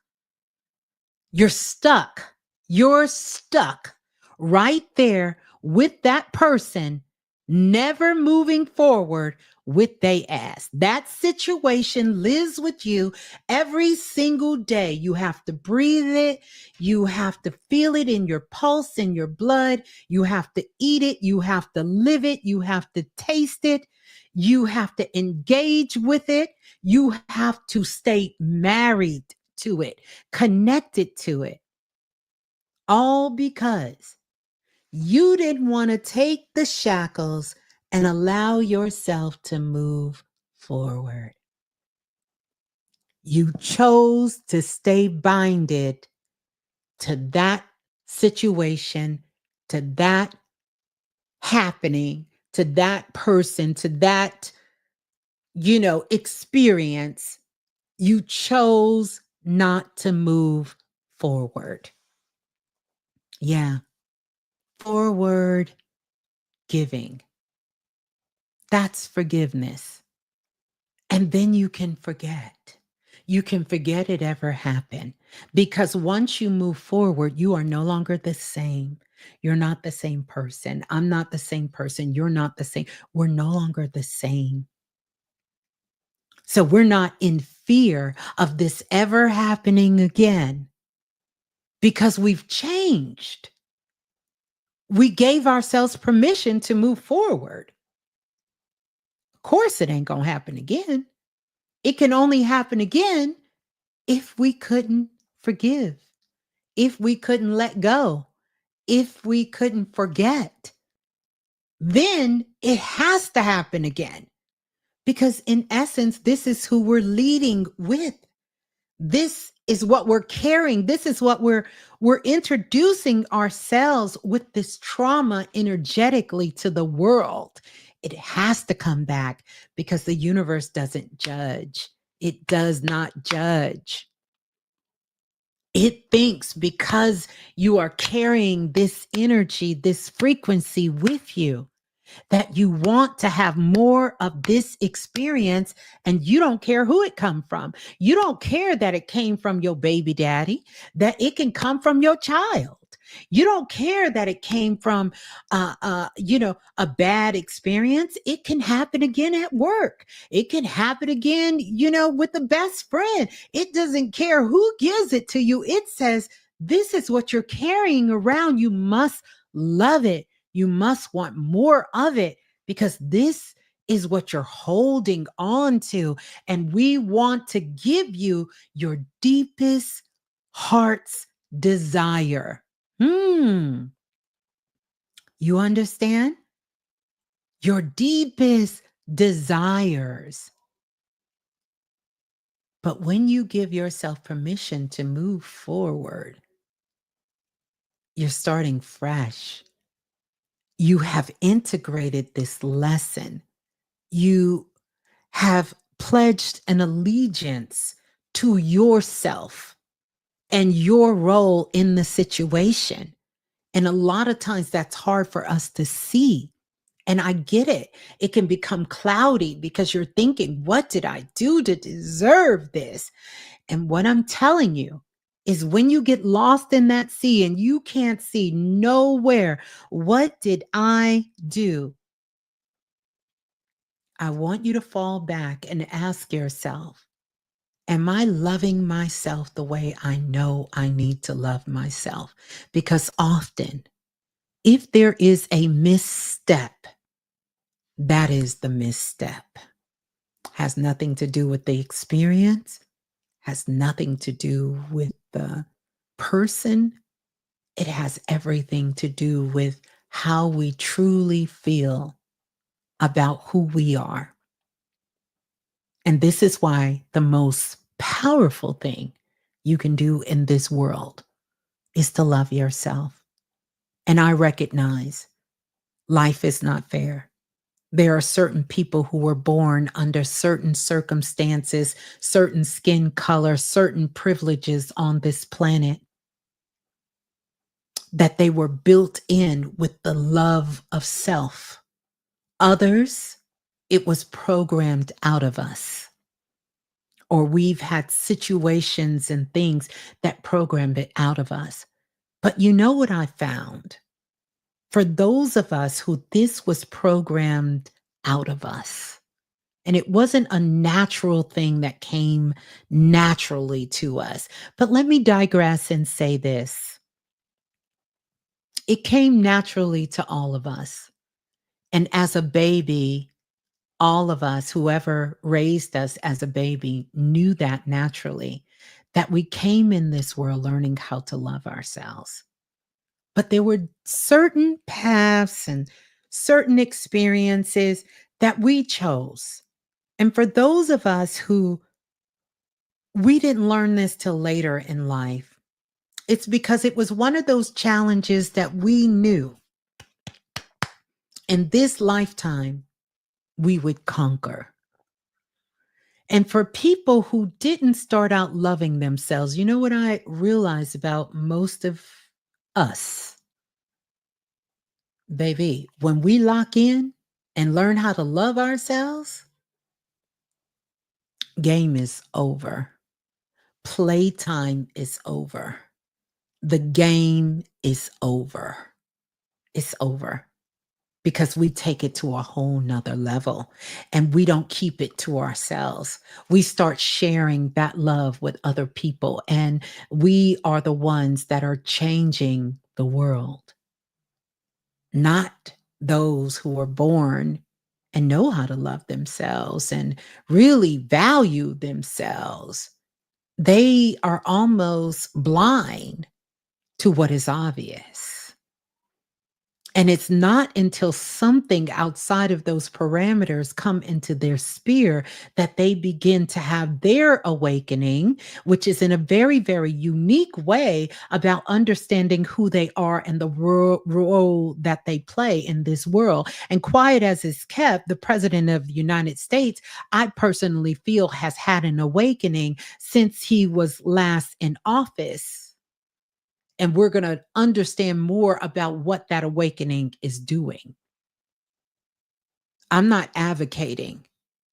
Speaker 1: You're stuck. You're stuck right there with that person, never moving forward with they ass. That situation lives with you every single day. You have to breathe it. You have to feel it in your pulse, in your blood. You have to eat it. You have to live it. You have to taste it. You have to engage with it. You have to stay married to it, connected to it. All because you didn't want to take the shackles and allow yourself to move forward. You chose to stay binded to that situation, to that happening, to that person, to that, experience. You chose not to move forward. Yeah, forward giving. That's forgiveness. And then you can forget. You can forget it ever happened because once you move forward, you are no longer the same. You're not the same person. I'm not the same person. You're not the same. We're no longer the same. So we're not in fear of this ever happening again because we've changed. We gave ourselves permission to move forward. Of course, it ain't going to happen again. It can only happen again if we couldn't forgive, if we couldn't let go, if we couldn't forget. Then it has to happen again. Because in essence, this is who we're leading with. This is what we're carrying. This is what we're introducing ourselves with this trauma energetically to the world. It has to come back because the universe doesn't judge. It does not judge. It thinks because you are carrying this energy, this frequency with you, that you want to have more of this experience and you don't care who it come from. You don't care that it came from your baby daddy, that it can come from your child. You don't care that it came from, a bad experience. It can happen again at work. It can happen again, with the best friend. It doesn't care who gives it to you. It says, this is what you're carrying around. You must love it. You must want more of it because this is what you're holding on to. And we want to give you your deepest heart's desire. You understand? Your deepest desires. But when you give yourself permission to move forward, you're starting fresh. You have integrated this lesson. You have pledged an allegiance to yourself and your role in the situation. And a lot of times that's hard for us to see. And I get it. It can become cloudy because you're thinking, what did I do to deserve this? And what I'm telling you is when you get lost in that sea and you can't see nowhere, what did I do? I want you to fall back and ask yourself, am I loving myself the way I know I need to love myself? Because often, if there is a misstep, that is the misstep. Has nothing to do with the experience, has nothing to do with the person. It has everything to do with how we truly feel about who we are. And this is why the most powerful thing you can do in this world is to love yourself. And I recognize life is not fair. There are certain people who were born under certain circumstances, certain skin color, certain privileges on this planet, that they were built in with the love of self. Others, it was programmed out of us. Or we've had situations and things that programmed it out of us. But you know what I found? For those of us who this was programmed out of us, and it wasn't a natural thing that came naturally to us. But let me digress and say this. It came naturally to all of us. And as a baby, all of us, whoever raised us as a baby, knew that naturally, that we came in this world learning how to love ourselves. But there were certain paths and certain experiences that we chose. And for those of us who we didn't learn this till later in life, it's because it was one of those challenges that we knew in this lifetime we would conquer. And for people who didn't start out loving themselves, you know what I realize about most of us, baby, when we lock in and learn how to love ourselves, game is over. Playtime is over. The game is over. It's over because we take it to a whole nother level and we don't keep it to ourselves. We start sharing that love with other people, and we are the ones that are changing the world, not those who are born and know how to love themselves and really value themselves. They are almost blind to what is obvious. And it's not until something outside of those parameters come into their sphere that they begin to have their awakening, which is in a very, very unique way about understanding who they are and the role that they play in this world. And quiet as is kept, the president of the United States, I personally feel, has had an awakening since he was last in office, and we're going to understand more about what that awakening is doing. I'm not advocating,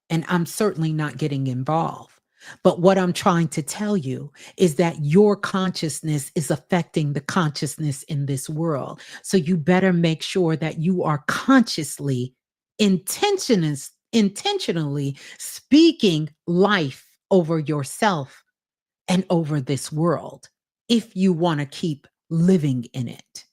Speaker 1: and I'm certainly not getting involved. But what I'm trying to tell you is that your consciousness is affecting the consciousness in this world. So you better make sure that you are consciously, intentionally speaking life over yourself and over this world if you want to keep living in it.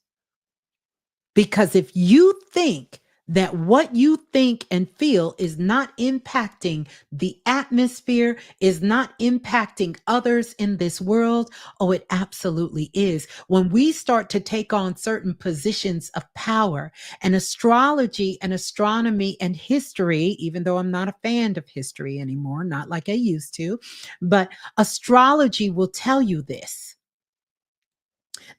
Speaker 1: Because if you think that what you think and feel is not impacting the atmosphere, is not impacting others in this world, oh, it absolutely is. When we start to take on certain positions of power, and astrology and astronomy and history, even though I'm not a fan of history anymore, not like I used to, but astrology will tell you this.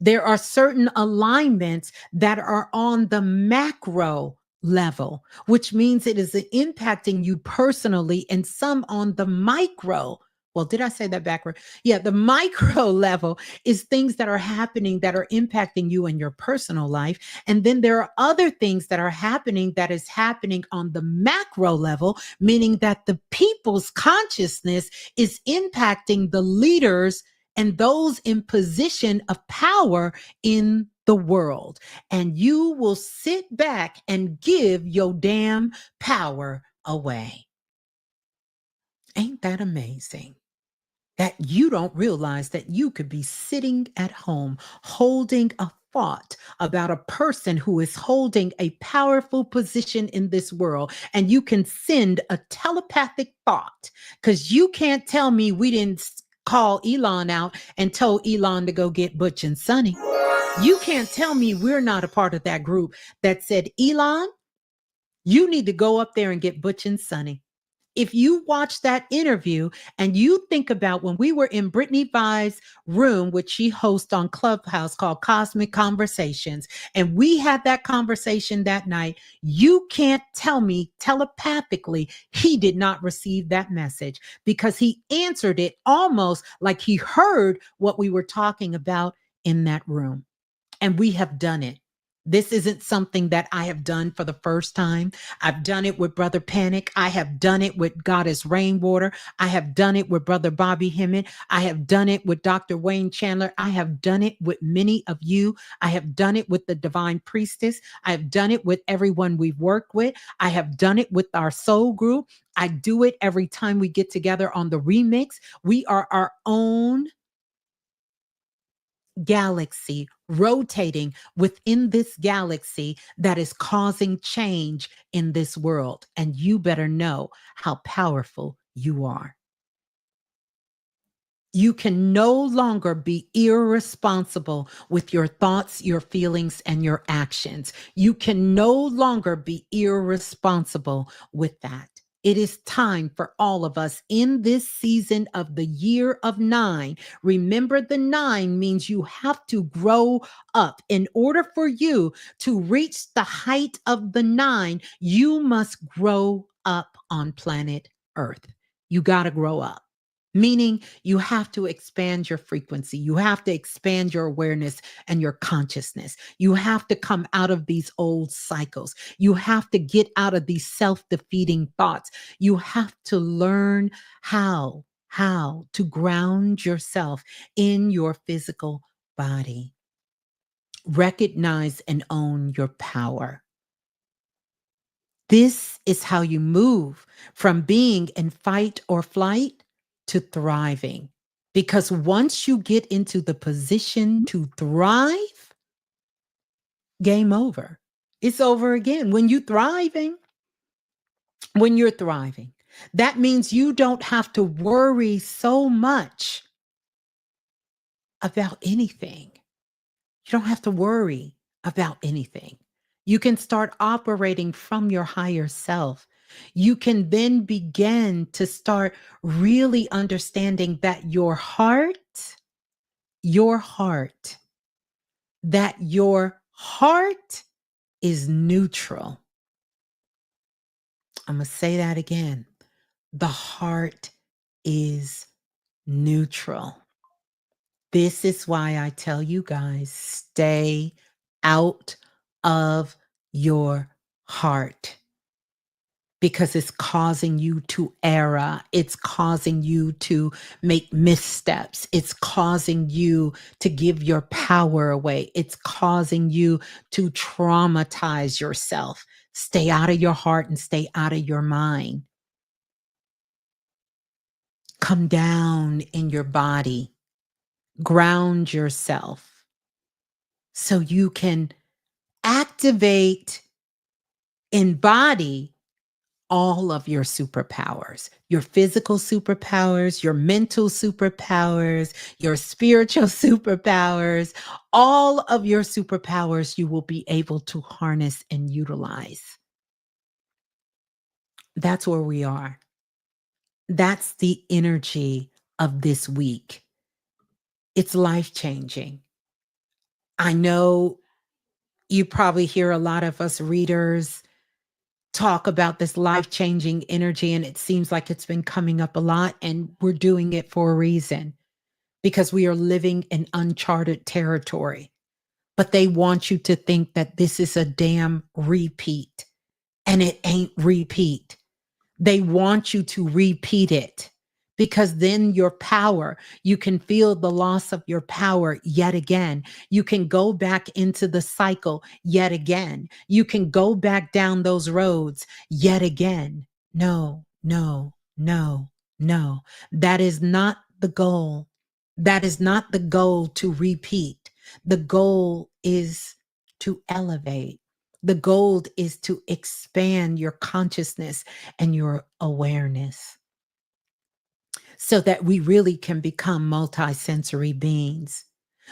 Speaker 1: There are certain alignments that are on the macro level, which means it is impacting you personally, and some on the micro. Well, did I say that backward? Yeah, the micro level is things that are happening that are impacting you in your personal life. And then there are other things that are happening that is happening on the macro level, meaning that the people's consciousness is impacting the leaders and those in position of power in the world. And you will sit back and give your damn power away. Ain't that amazing? That you don't realize that you could be sitting at home holding a thought about a person who is holding a powerful position in this world, and you can send a telepathic thought, because you can't tell me we didn't call Elon out and told Elon to go get Butch and Sonny. You can't tell me we're not a part of that group that said, Elon, you need to go up there and get Butch and Sonny. If you watch that interview and you think about when we were in Brittany Vi's room, which she hosts on Clubhouse, called Cosmic Conversations, and we had that conversation that night, you can't tell me telepathically he did not receive that message, because he answered it almost like he heard what we were talking about in that room. And we have done it. This isn't something that I have done for the first time. I've done it with Brother Panic. I have done it with Goddess Rainwater. I have done it with Brother Bobby Hemmett. I have done it with Dr. Wayne Chandler. I have done it with many of you. I have done it with the Divine Priestess. I have done it with everyone we've worked with. I have done it with our soul group. I do it every time we get together on the remix. We are our own galaxy rotating within this galaxy that is causing change in this world. And you better know how powerful you are. You can no longer be irresponsible with your thoughts, your feelings, and your actions. You can no longer be irresponsible with that. It is time for all of us in this season of the year of nine. Remember, the nine means you have to grow up. In order for you to reach the height of the nine, you must grow up on planet Earth. You got to grow up, meaning you have to expand your frequency. You have to expand your awareness and your consciousness. You have to come out of these old cycles. You have to get out of these self-defeating thoughts. You have to learn how to ground yourself in your physical body. Recognize and own your power. This is how you move from being in fight or flight to thriving. Because once you get into the position to thrive, game over. It's over again. When you're thriving, that means you don't have to worry so much about anything. You don't have to worry about anything. You can start operating from your higher self. You can then begin to start really understanding that your heart, that your heart is neutral. I'm going to say that again. The heart is neutral. This is why I tell you guys, stay out of your heart, because it's causing you to err. It's causing you to make missteps. It's causing you to give your power away. It's causing you to traumatize yourself. Stay out of your heart and stay out of your mind. Come down in your body. Ground yourself so you can activate, embody all of your superpowers, your physical superpowers, your mental superpowers, your spiritual superpowers, all of your superpowers you will be able to harness and utilize. That's where we are. That's the energy of this week. It's life-changing. I know you probably hear a lot of us readers talk about this life-changing energy, and it seems like it's been coming up a lot, and we're doing it for a reason, because we are living in uncharted territory. But they want you to think that this is a damn repeat, and it ain't repeat. They want you to repeat it, because then your power, you can feel the loss of your power yet again. You can go back into the cycle yet again. You can go back down those roads yet again. No, no, no, no. That is not the goal. That is not the goal, to repeat. The goal is to elevate. The goal is to expand your consciousness and your awareness, so that we really can become multisensory beings.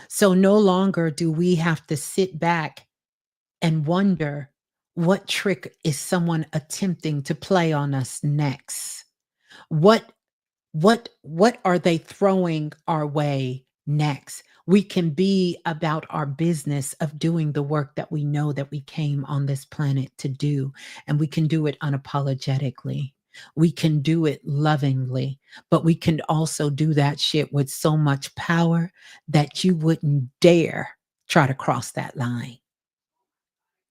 Speaker 1: So no longer do we have to sit back and wonder, what trick is someone attempting to play on us next? What are they throwing our way next? We can be about our business of doing the work that we know that we came on this planet to do, and we can do it unapologetically. We can do it lovingly, but we can also do that shit with so much power that you wouldn't dare try to cross that line.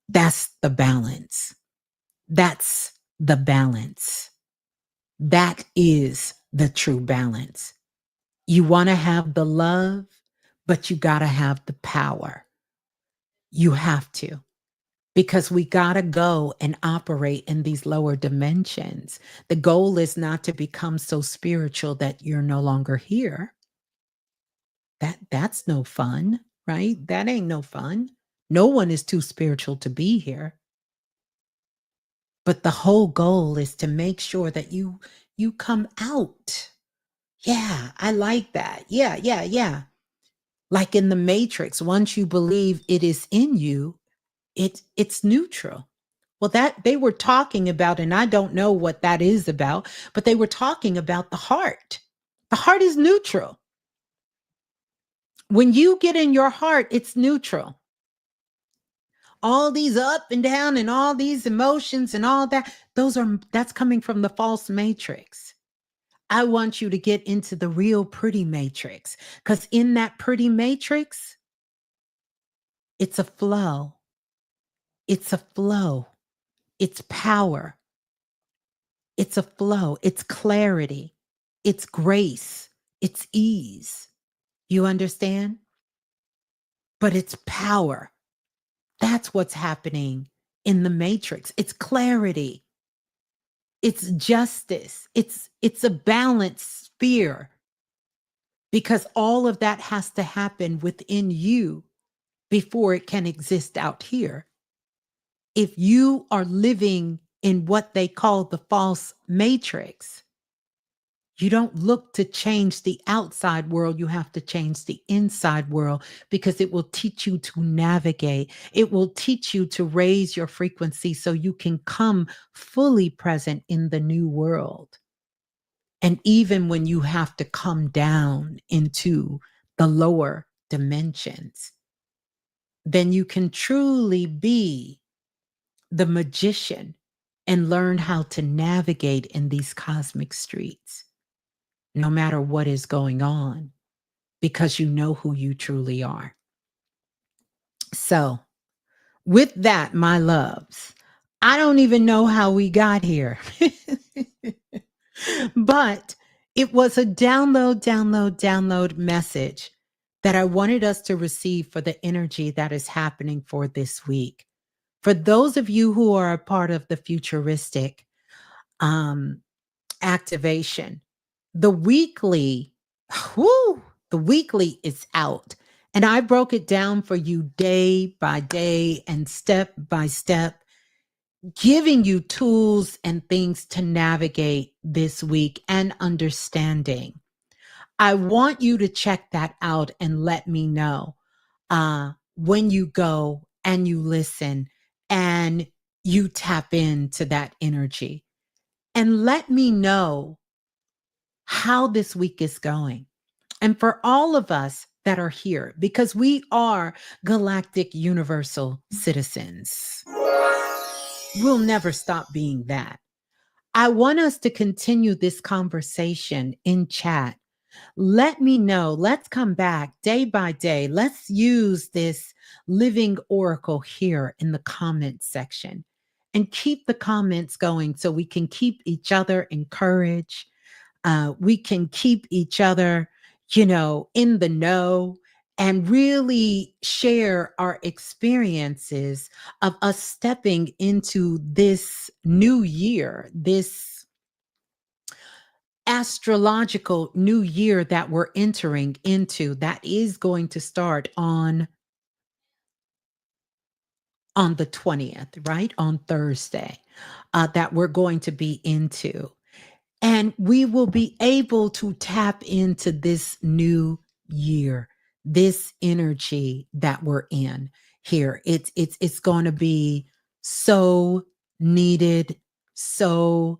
Speaker 1: That's the balance. That's the balance. That is the true balance. You want to have the love, but you got to have the power. You have to, because we got to go and operate in these lower dimensions. The goal is not to become so spiritual that you're no longer here. That's no fun, right? That ain't no fun. No one is too spiritual to be here. But the whole goal is to make sure that you come out. Yeah, I like that. Yeah, yeah, yeah. Like in the Matrix, once you believe it is in you, it's neutral. Well, that they were talking about, and I don't know what that is about, but they were talking about the heart. The heart is neutral. When you get in your heart, it's neutral. All these up and down and all these emotions and all that, that's coming from the false matrix. I want you to get into the real pretty matrix, because in that pretty matrix, it's a flow. It's a flow. It's power. It's a flow. It's clarity. It's grace. It's ease. You understand? But it's power. That's what's happening in the matrix. It's clarity. It's justice. It's a balanced sphere, because all of that has to happen within you before it can exist out here. If you are living in what they call the false matrix, you don't look to change the outside world. You have to change the inside world, because it will teach you to navigate. It will teach you to raise your frequency so you can come fully present in the new world. And even when you have to come down into the lower dimensions, then you can truly be the magician and learn how to navigate in these cosmic streets, no matter what is going on, because you know who you truly are. So, with that, my loves, I don't even know how we got here, but it was a download message that I wanted us to receive for the energy that is happening for this week. For those of you who are a part of the futuristic um, activation, the weekly, whoo, the weekly is out. And I broke it down for you day by day and step by step, giving you tools and things to navigate this week and understanding. I want you to check that out and let me know when you go and you listen and you tap into that energy. And let me know how this week is going. And for all of us that are here, because we are galactic universal citizens, we'll never stop being that. I want us to continue this conversation in chat. Let me know. Let's come back day by day. Let's use this living oracle here in the comment section and keep the comments going so we can keep each other encouraged. We can keep each other, in the know, and really share our experiences of us stepping into this new year, this astrological new year that we're entering into, that is going to start on the 20th, right? On Thursday, that we're going to be into. And we will be able to tap into this new year, this energy that we're in here. It's going to be so needed, so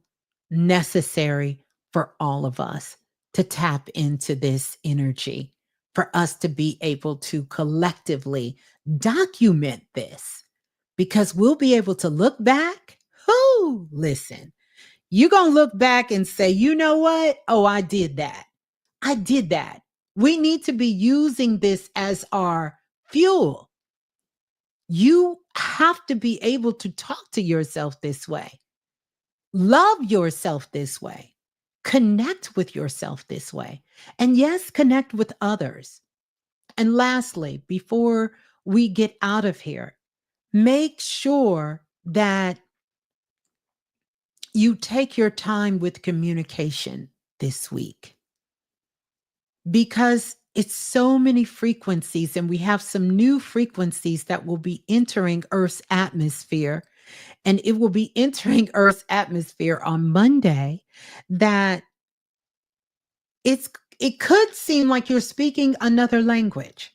Speaker 1: necessary for all of us to tap into this energy, for us to be able to collectively document this, because we'll be able to look back. Whoo, listen, you're going to look back and say, you know what? Oh, I did that. I did that. We need to be using this as our fuel. You have to be able to talk to yourself this way, love yourself this way, connect with yourself this way, and yes, connect with others. And lastly, before we get out of here, make sure that you take your time with communication this week, because it's so many frequencies, and we have some new frequencies that will be entering Earth's atmosphere, and it will be entering Earth's atmosphere on Monday, that it's it could seem like you're speaking another language.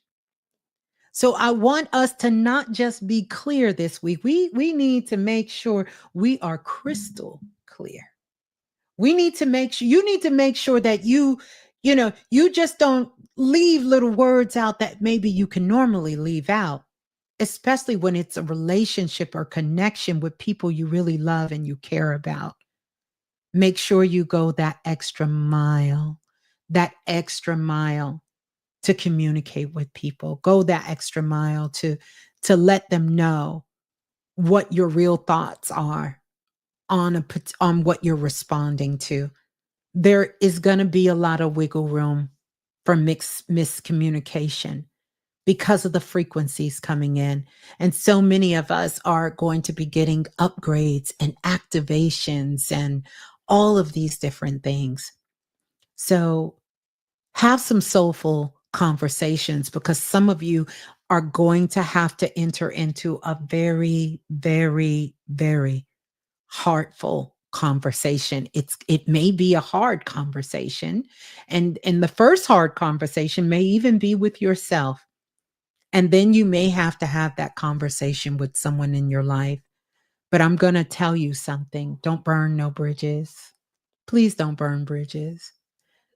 Speaker 1: So I want us to not just be clear this week. We need to make sure we are crystal clear. We need to make sure you need to make sure that you just don't leave little words out that maybe you can normally leave out, especially when it's a relationship or connection with people you really love and you care about. Make sure you go that extra mile to communicate with people. Go that extra mile to let them know what your real thoughts are on what you're responding to. There is going to be a lot of wiggle room for miscommunication because of the frequencies coming in. And so many of us are going to be getting upgrades and activations and all of these different things. So have some soulful conversations because some of you are going to have to enter into a very, very, very heartful conversation. It may be a hard conversation. And the first hard conversation may even be with yourself. And then you may have to have that conversation with someone in your life. But I'm going to tell you something. Don't burn no bridges. Please don't burn bridges.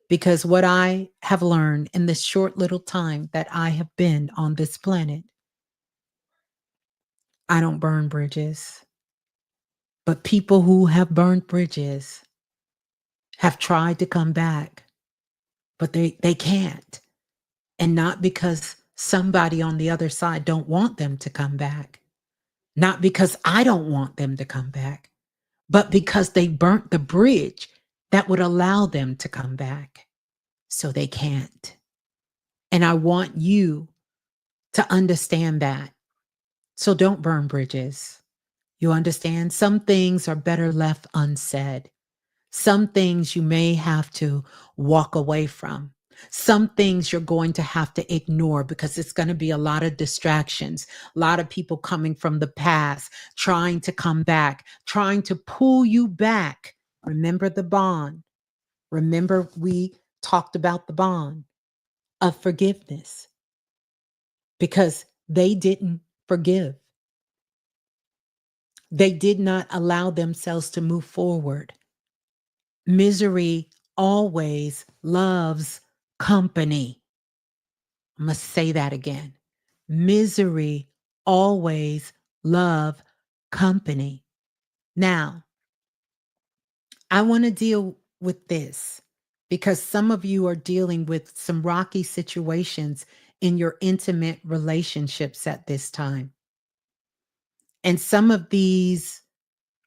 Speaker 1: Because what I have learned in this short little time that I have been on this planet, I don't burn bridges. But people who have burned bridges have tried to come back, but they can't. And not because somebody on the other side don't want them to come back. Not because I don't want them to come back, but because they burnt the bridge that would allow them to come back. So they can't. And I want you to understand that. So don't burn bridges. You understand? Some things are better left unsaid. Some things you may have to walk away from. Some things you're going to have to ignore because it's going to be a lot of distractions, a lot of people coming from the past, trying to come back, trying to pull you back. Remember the bond. Remember, we talked about the bond of forgiveness because they didn't forgive. They did not allow themselves to move forward. Misery always loves company. I must say that again. Misery always love company. Now, I want to deal with this because some of you are dealing with some rocky situations in your intimate relationships at this time. And some of these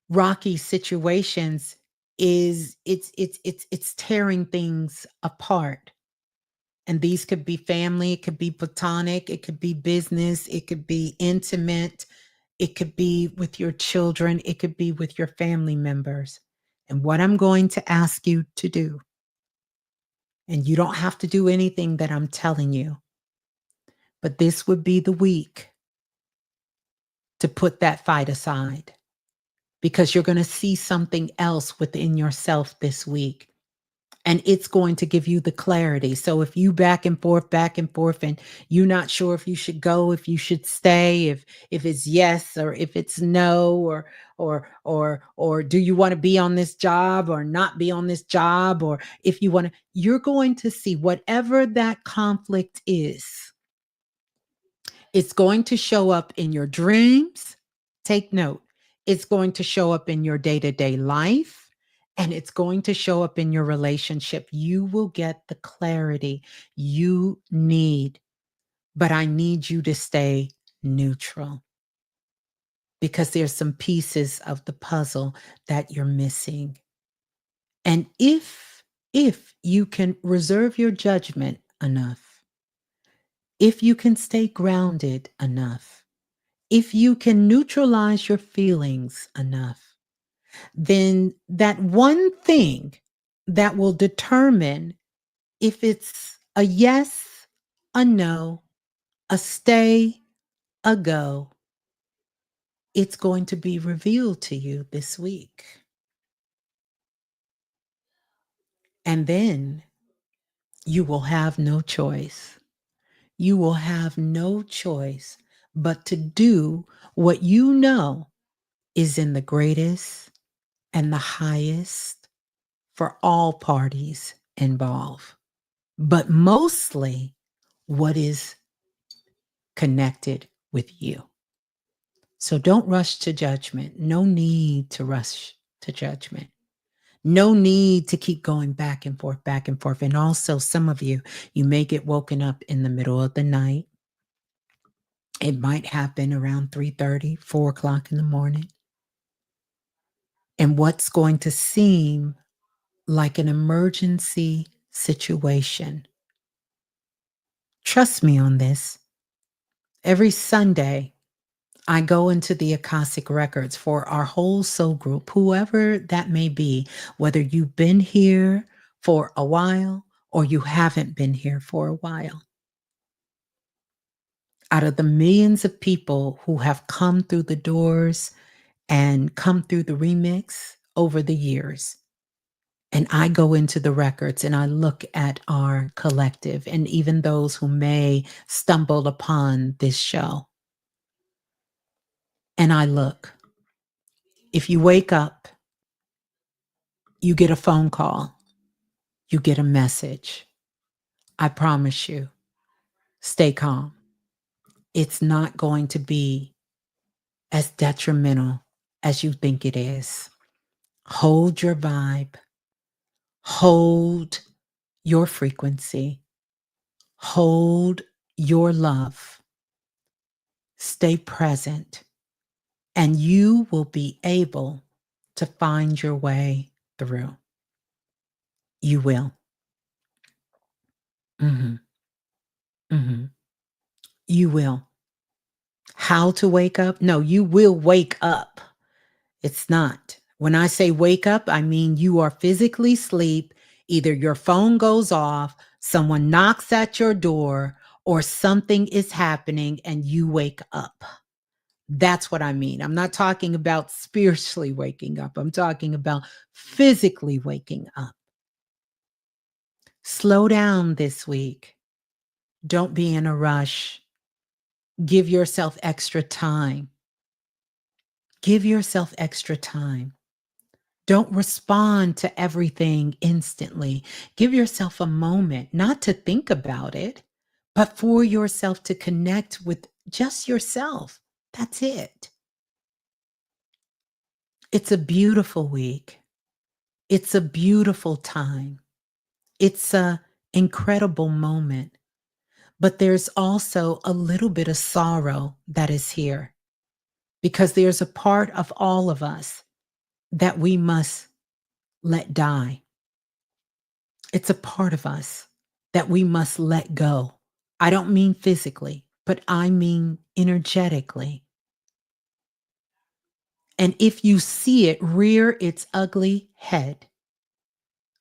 Speaker 1: rocky situations is it's tearing things apart. And these could be family, it could be platonic, it could be business, it could be intimate, it could be with your children, it could be with your family members. And what I'm going to ask you to do, and you don't have to do anything that I'm telling you, but this would be the week to put that fight aside because you're going to see something else within yourself this week. And it's going to give you the clarity. So if you back and forth, and you're not sure if you should go, if you should stay, if it's yes or if it's no, or do you want to be on this job or not be on this job, or if you want to, you're going to see whatever that conflict is. It's going to show up in your dreams. Take note. It's going to show up in your day-to-day life, and it's going to show up in your relationship. You will get the clarity you need, but I need you to stay neutral because there's some pieces of the puzzle that you're missing. And if you can reserve your judgment enough, if you can stay grounded enough, if you can neutralize your feelings enough, then that one thing that will determine if it's a yes, a no, a stay, a go, it's going to be revealed to you this week. And then You will have no choice. You will have no choice but to do what you know is in the greatest and the highest for all parties involved, but mostly what is connected with you. So don't rush to judgment. No need to rush to judgment. No need to keep going back and forth, back and forth. And also, some of you, you may get woken up in the middle of the night. It might happen around 3:30, 4 o'clock in the morning. And what's going to seem like an emergency situation. Trust me on this. Every Sunday, I go into the Akashic records for our whole soul group, whoever that may be, whether you've been here for a while or you haven't been here for a while. Out of the millions of people who have come through the doors and come through the remix over the years, and I go into the records and I look at our collective and even those who may stumble upon this show, and I look. If you wake up, you get a phone call, you get a message. I promise you, stay calm. It's not going to be as detrimental as you think it is. Hold your vibe, hold your frequency, hold your love, stay present, and you will be able to find your way through. You will. Mm-hmm. Mm-hmm. You will. How to wake up? No, you will wake up. It's not. When I say wake up, I mean you are physically asleep. Either your phone goes off, someone knocks at your door, or something is happening and you wake up. That's what I mean. I'm not talking about spiritually waking up. I'm talking about physically waking up. Slow down this week. Don't be in a rush. Give yourself extra time. Give yourself extra time. Don't respond to everything instantly. Give yourself a moment, not to think about it, but for yourself to connect with just yourself. That's it. It's a beautiful week. It's a beautiful time. It's an incredible moment. But there's also a little bit of sorrow that is here because there's a part of all of us that we must let die. It's a part of us that we must let go. I don't mean physically, but I mean energetically. And if you see it rear its ugly head,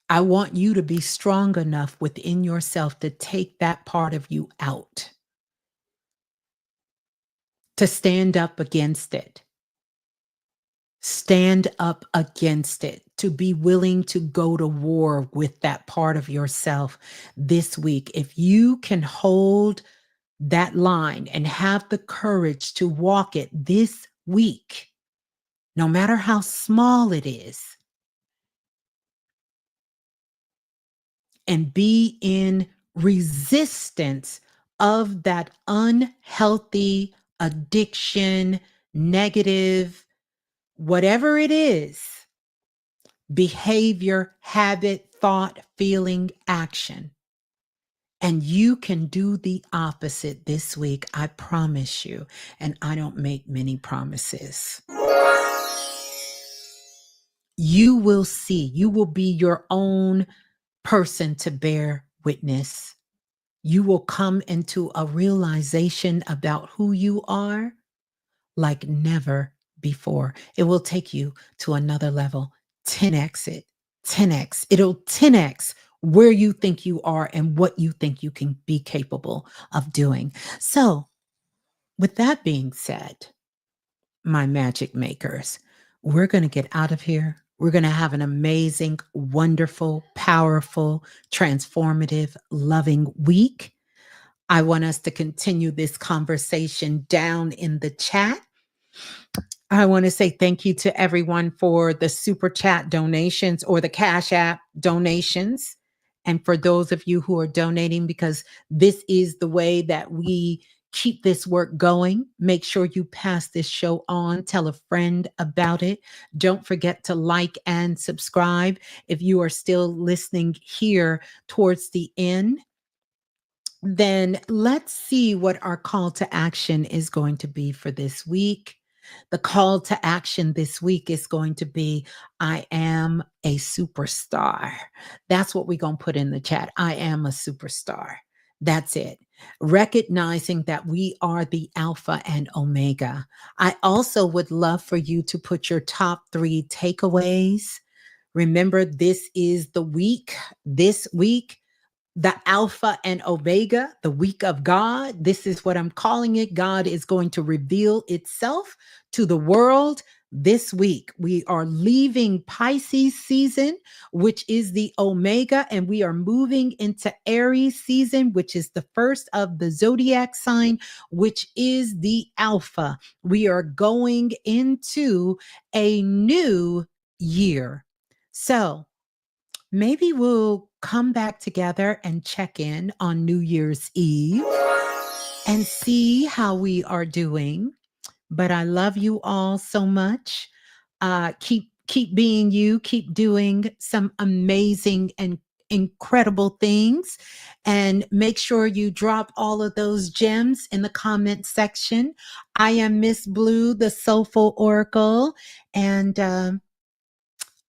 Speaker 1: I want you to be strong enough within yourself to take that part of you out, to stand up against it. Stand up against it, to be willing to go to war with that part of yourself this week. If you can hold that line and have the courage to walk it this week, no matter how small it is, and be in resistance of that unhealthy addiction, negative, whatever it is, behavior, habit, thought, feeling, action. And you can do the opposite this week, I promise you. And I don't make many promises. You will see, you will be your own person to bear witness. You will come into a realization about who you are like never before. It will take you to another level. 10x it, 10x. It'll 10x where you think you are and what you think you can be capable of doing. So, with that being said, my magic makers, we're going to get out of here We're going to have an amazing, wonderful, powerful, transformative, loving week. I want us to continue this conversation down in the chat. I want to say thank you to everyone for the super chat donations or the Cash App donations. And for those of you who are donating, because this is the way that we keep this work going. Make sure you pass this show on, tell a friend about it. Don't forget to like and subscribe. If you are still listening here towards the end, then let's see what our call to action is going to be for this week. The call to action this week is going to be I am a superstar. That's what we're going to put in the chat. I am a superstar. That's it. Recognizing that we are the Alpha and Omega. I also would love for you to put your top 3 takeaways. Remember, this is the week, this week the Alpha and Omega, the week of God. This is what I'm calling it. God is going to reveal itself to the world this week. We are leaving Pisces season, which is the Omega, and we are moving into Aries season, which is the first of the zodiac sign, which is the Alpha. We are going into a new year. So, maybe we'll come back together and check in on New Year's Eve and see how we are doing. But I love you all so much. Keep being you, keep doing some amazing and incredible things, and make sure you drop all of those gems in the comment section. I am Ms.Blue, the Soulful Oracle, and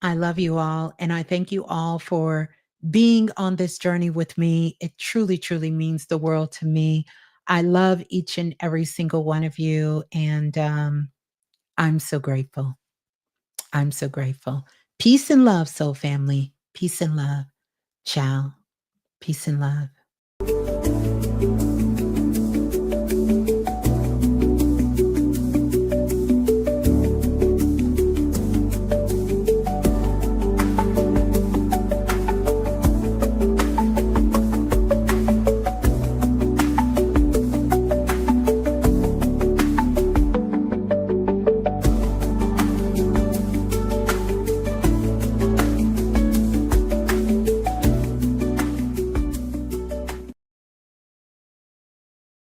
Speaker 1: I love you all. And I thank you all for being on this journey with me. It truly, truly means the world to me. I love each and every single one of you. And I'm so grateful. I'm so grateful. Peace and love, soul family. Peace and love. Ciao. Peace and love.